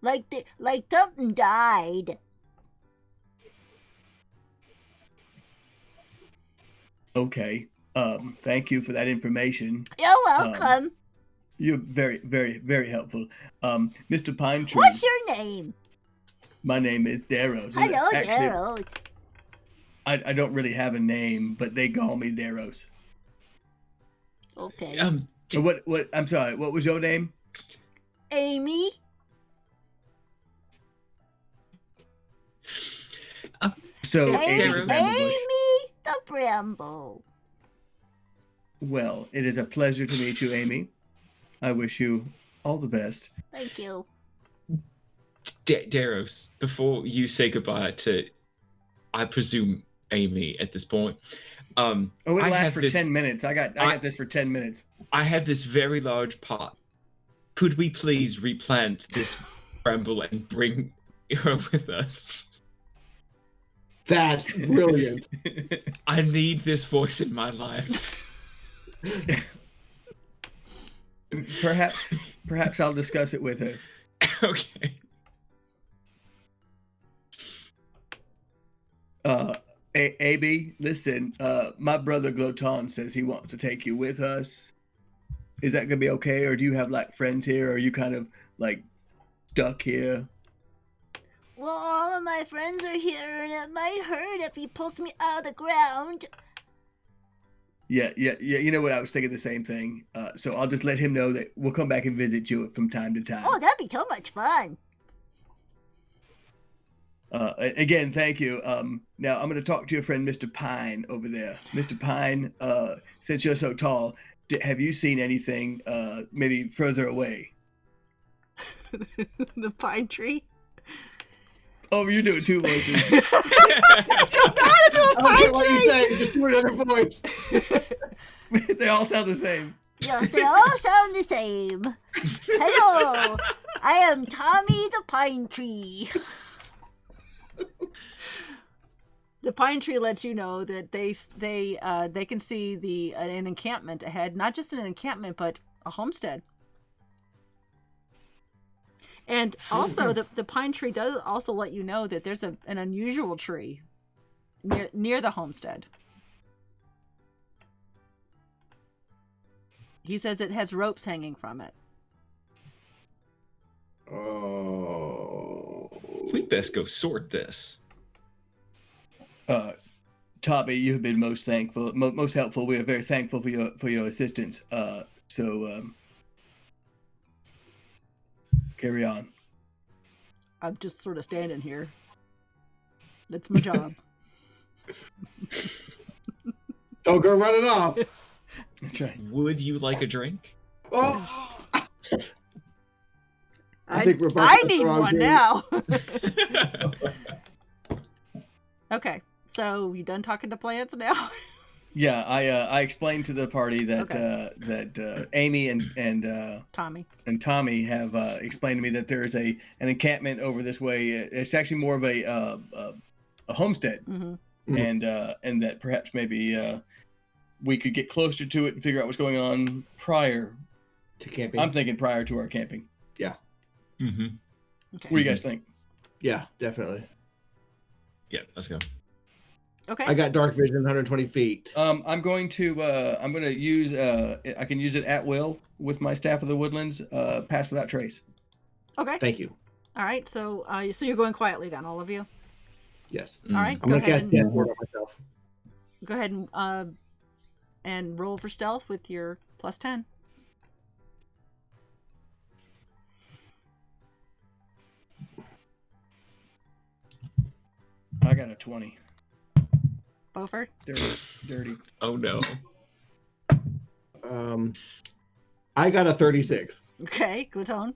Like something died. Okay. Thank you for that information. You're welcome. You're very, very, very helpful. Mr. Pine Tree. What's your name? My name is Daros. Hello, Actually, Daros. I don't really have a name, but they call me Daros. Okay. So what? I'm sorry. What was your name? Amy? So Amy Daros. the Bramble. Well, it is a pleasure to meet you, Amy. I wish you all the best. Thank you. Daros, before you say goodbye to, I presume, Amy at this point. It lasts for 10 minutes. I got this for 10 minutes. I have this very large pot. Could we please replant this bramble and bring her with us? That's brilliant. I need this voice in my life. Perhaps I'll discuss it with her. Okay. AB, listen, my brother Gloton says he wants to take you with us. Is that gonna be okay, or do you have like friends here, or are you kind of like stuck here? Well, all of my friends are here, and it might hurt if he pulls me out of the ground. Yeah. You know what? I was thinking the same thing. So I'll just let him know that we'll come back and visit you from time to time. Oh, that'd be so much fun. Again, thank you. Now I'm going to talk to your friend, Mr. Pine, over there. Mr. Pine, since you're so tall, have you seen anything maybe further away? The pine tree? Oh, you're doing two voices. Go down into a I don't pine care what you tree. say. Just do another voice. They all sound the same. Yes, they all sound the same. Hello, I am Tommy the Pine Tree. The pine tree lets you know that they can see an encampment ahead. Not just an encampment, but a homestead. And also, the pine tree does also let you know that there's an unusual tree near the homestead. He says it has ropes hanging from it. Oh. We best go sort this. Tommy, you have been most thankful, most helpful. We are very thankful for your assistance. Carry on. I'm just sort of standing here. That's my job. Don't go running off. That's right. Would you like a drink? Oh. I think we're both I the need wrong one dude. now. Okay, so you done talking to plants now? Yeah, I explained to the party that that Amy and Tommy have explained to me that there is an encampment over this way. It's actually more of a homestead, Mm-hmm. and that perhaps maybe we could get closer to it and figure out what's going on prior To camping. I'm thinking prior to our camping. Yeah. Mm-hmm. Okay. What do you guys think? Yeah, definitely. Yeah, let's go. Okay. I got dark vision, 120 feet. I'm going to use I can use it at will with my Staff of the Woodlands, pass without trace. Okay. Thank you. All right. So so you're going quietly then, all of you. Yes. All right. I'm Go gonna ahead cast and Death Ward on myself. go ahead and roll for stealth with your +10. I got a 20. Beaufort. Dirty. Oh no. I got a 36. Okay. Glatone.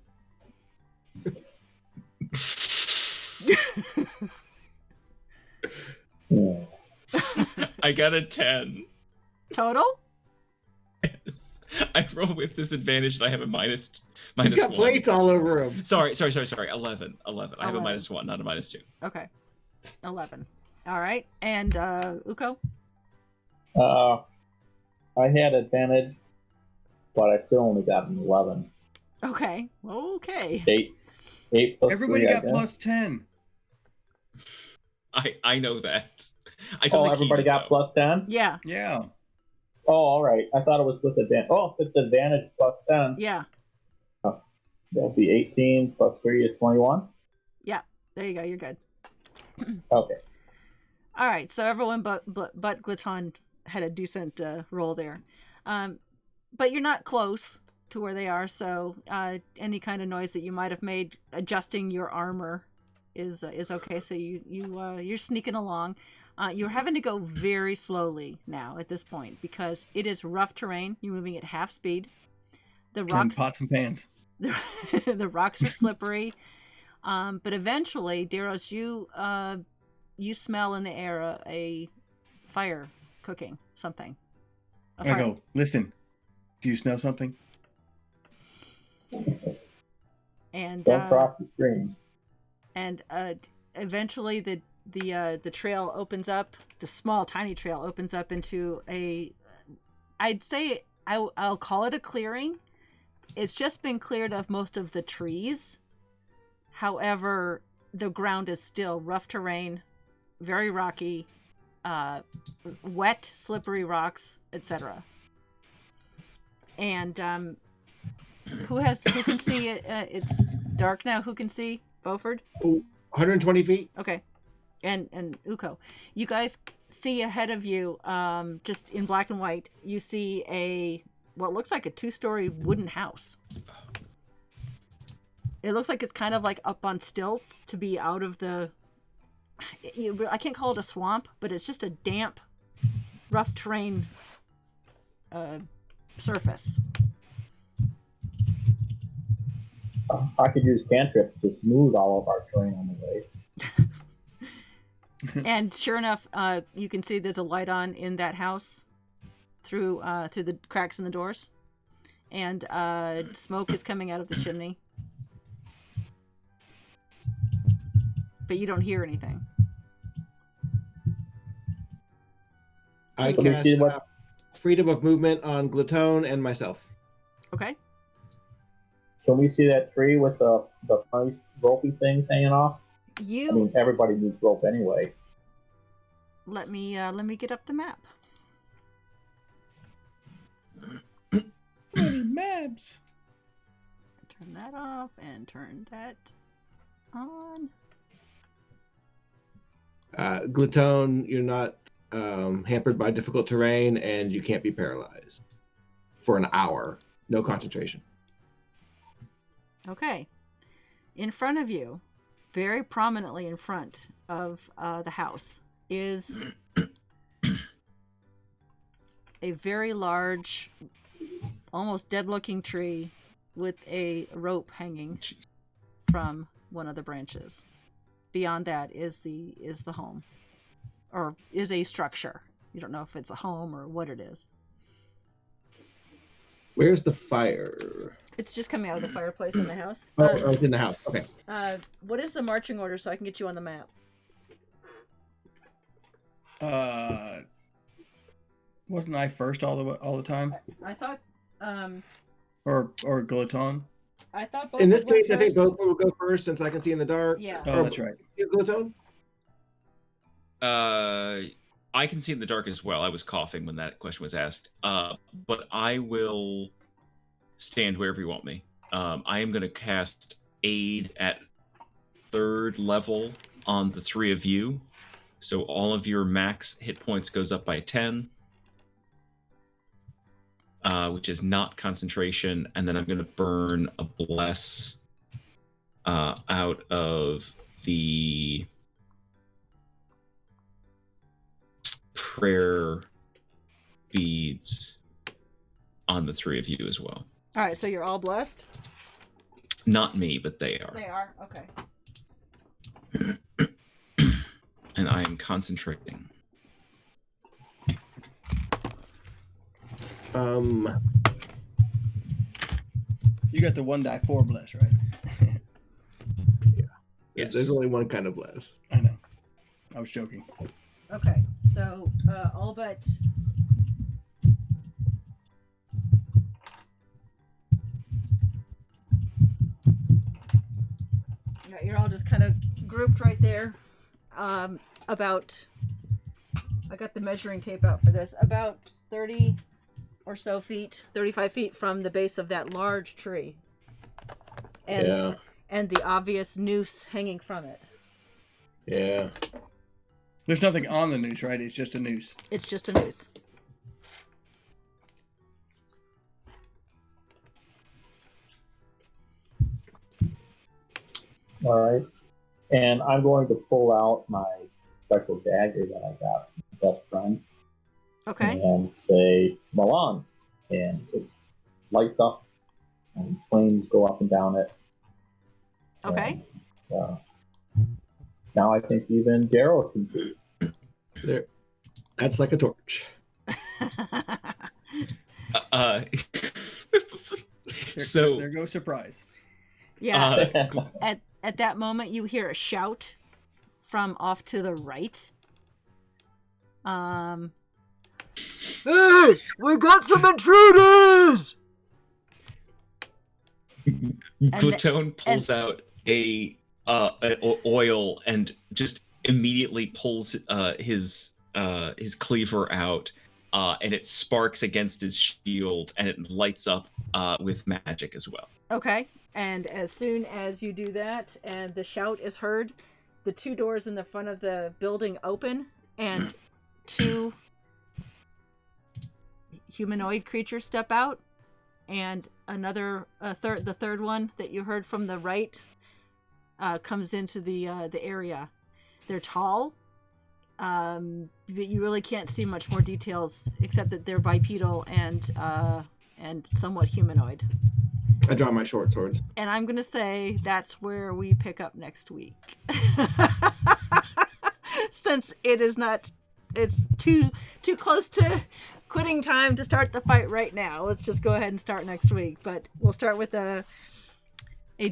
I got a 10. Total. Yes. I roll with disadvantage and I have a minus He's got 1. plates all over him. Sorry. 11. I have a 11. -1, not a -2. Okay. 11. All right. And Uko. I had advantage, but I still only got an 11. Okay. Okay. 8 plus Everybody 3, I got guess. plus 10. I know that. I Oh, totally everybody keyed it, got though. plus 10? Yeah. Yeah. Oh, all right. I thought it was with advantage. Oh, if it's advantage plus 10, Yeah. that'll be 18 plus 3 is 21. Yeah. There you go. You're good. Okay. All right. So everyone but Glaton had a decent roll there. But you're not close to where they are, so any kind of noise that you might have made adjusting your armor is okay. So you're sneaking along. You're having to go very slowly now at this point because it is rough terrain. You're moving at half speed. The Turn rocks, pots and pans. the rocks are slippery. But eventually, Daros, you smell in the air a fire cooking something. A I fire. go, listen, do you smell something? And Don't cross the streams. and eventually the trail opens up. The small tiny trail opens up into I'd say I'll call it a clearing. It's just been cleared of most of the trees. However, the ground is still rough terrain, very rocky, wet, slippery rocks, etc. And who can see it? It's dark now. Who can see? Beaufort? 120 feet. Okay. And Uko, you guys see ahead of you, just in black and white, you see what looks like a 2-story wooden house. It looks like it's kind of like up on stilts to be out of the... I can't call it a swamp, but it's just a damp, rough terrain surface. I could use cantrips to smooth all of our terrain on the way. And sure enough, you can see there's a light on in that house through the cracks in the doors, and smoke is coming out of the chimney, but you don't hear anything. I Let me cast see what- freedom of movement on Glutone and myself. Okay. Can we see that tree with the nice ropey things hanging off? I mean, everybody needs rope anyway. Let me get up the map. Maps. Turn that off and turn that on. Glutone, you're not hampered by difficult terrain, and you can't be paralyzed for an hour. No concentration. Okay. In front of you, very prominently in front of the house, is a very large, almost dead-looking tree with a rope hanging from one of the branches. Beyond that is the home, or is a structure. You don't know if it's a home or what it is. Where's the fire? It's just coming out of the fireplace in the house. Oh, it's in the house. Okay. What is the marching order so I can get you on the map? Wasn't I first all the time? I thought. Or Gluton? I thought both. In this went case, I think first. both will go first since I can see in the dark. Yeah. Oh, that's right. Glutone? I can see in the dark as well. I was coughing when that question was asked. But I will stand wherever you want me. I am going to cast Aid at 3rd level on the 3 of you. So all of your max hit points goes up by 10. Which is not concentration. And then I'm going to burn a Bless out of the prayer beads on the 3 of you as well. All right, so you're all blessed? Not me, but they are. They are? Okay. And I am concentrating. You got the 1die4 bless, right? Yes. There's only one kind of bless. I know. I was joking. Okay, so all but... Yeah, you're all just kind of grouped right there. About... I got the measuring tape out for this. About 30 or so feet, 35 feet from the base of that large tree. And, Yeah. and the obvious noose hanging from it. Yeah. There's nothing on the noose, right? It's just a noose. It's just a noose. All right. And I'm going to pull out my special dagger that I got from my best friend. Okay. And say, Milan. And it lights up and flames go up and down it. Okay. And, now I think even Daryl can see. There. That's like a torch. So There goes surprise. Yeah. At that moment, you hear a shout from off to the right. Hey, we got some intruders! Glutone pulls out a oil and just immediately pulls his cleaver out, and it sparks against his shield, and it lights up with magic as well. Okay, and as soon as you do that, and the shout is heard, the 2 doors in the front of the building open, and 2 humanoid creatures step out, and the third one that you heard from the right comes into the area. They're tall, but you really can't see much more details except that they're bipedal and somewhat humanoid. I draw my short swords. And I'm gonna say that's where we pick up next week. since it's too close to quitting time to start the fight right now. Let's just go ahead and start next week. But we'll start with a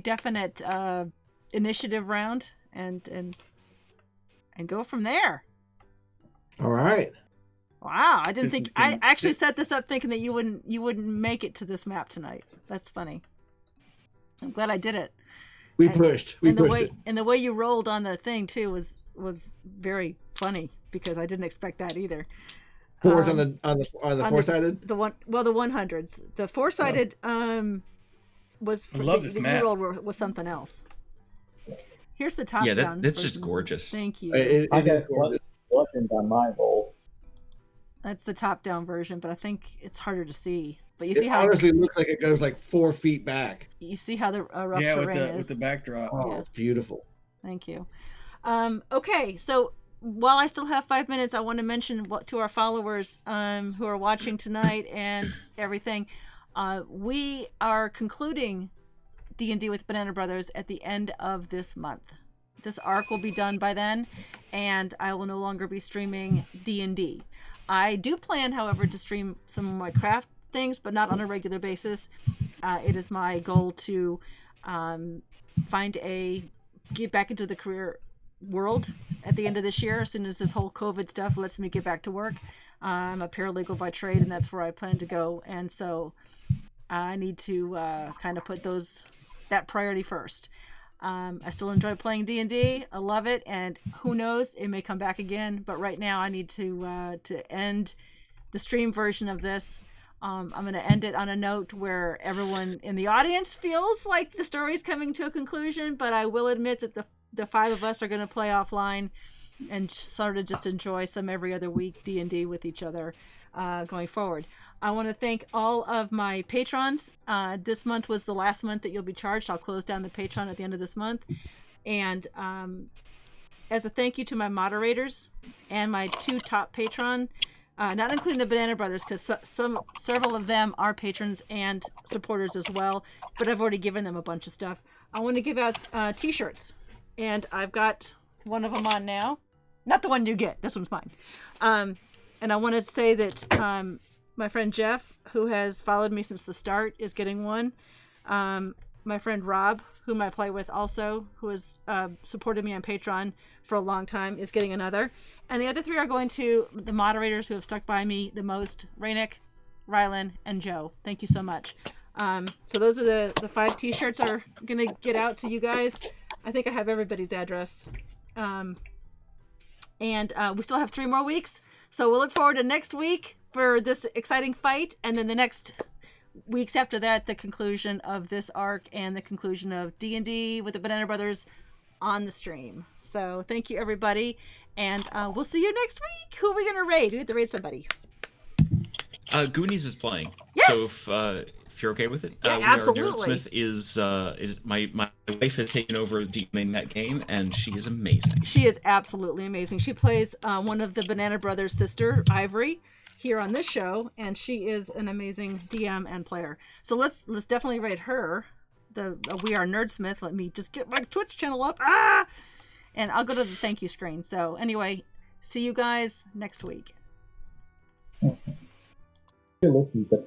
definite initiative round and go from there. All right. Wow, I didn't think I actually set this up thinking that you wouldn't make it to this map tonight. That's funny. I'm glad I did it. We pushed it. And the way you rolled on the thing too was very funny because I didn't expect that either. Fours on the four-sided. The 100s. The four-sided was. I love this map. You rolled was something else. Here's the top down. Yeah, that's version. just gorgeous. Thank you. I got weapons on my roll. That's the top down version, but I think it's harder to see. But you It see how honestly looks like it goes like 4 feet back. you see how the rough terrain is. with the backdrop. Oh, Yeah. it's beautiful. Thank you. Okay, so while I still have 5 minutes, I want to mention to our followers who are watching tonight and everything. We are concluding D&D with Banana Brothers at the end of this month. This arc will be done by then, and I will no longer be streaming D&D. I do plan, however, to stream some of my craft things, but not on a regular basis. It is my goal to get back into the career world at the end of this year, as soon as this whole COVID stuff lets me get back to work. I'm a paralegal by trade, and that's where I plan to go. And so I need to kind of put that priority first. I still enjoy playing D&D. I love it, and who knows, it may come back again. But right now, I need to end the stream version of this. I'm going to end it on a note where everyone in the audience feels like the story's coming to a conclusion. But I will admit that the 5 of us are going to play offline and sort of just enjoy some every other week D&D with each other going forward. I want to thank all of my patrons. This month was the last month that you'll be charged. I'll close down the Patreon at the end of this month. And as a thank you to my moderators and my 2 top patron, not including the Banana Brothers, because several of them are patrons and supporters as well, but I've already given them a bunch of stuff. I want to give out t-shirts, and I've got one of them on now. Not the one you get. This one's mine. And I want to say that my friend Jeff, who has followed me since the start, is getting one. My friend Rob, whom I play with also, who has supported me on Patreon for a long time, is getting another. And the other 3 are going to the moderators who have stuck by me the most: Rainick, Rylan, and Joe. Thank you so much. So those are the 5 t-shirts are going to get out to you guys. I think I have everybody's address. And we still have 3 more weeks. So we'll look forward to next week for this exciting fight, and then the next weeks after that, the conclusion of this arc and the conclusion of D&D with the Banana Brothers on the stream. So thank you, everybody, and we'll see you next week. Who are we going to raid? We have to raid somebody. Goonies is playing. Yes! So if you're okay with it, Yeah, absolutely. Smith is my wife has taken over DMing that game, and she is amazing. She is absolutely amazing. She plays one of the Banana Brothers' sister, Ivory, here on this show, and she is an amazing DM and player. So let's definitely raid her. We are Nerdsmith. Let me just get my Twitch channel up. And I'll go to the thank you screen. So anyway, see you guys next week. You're listening to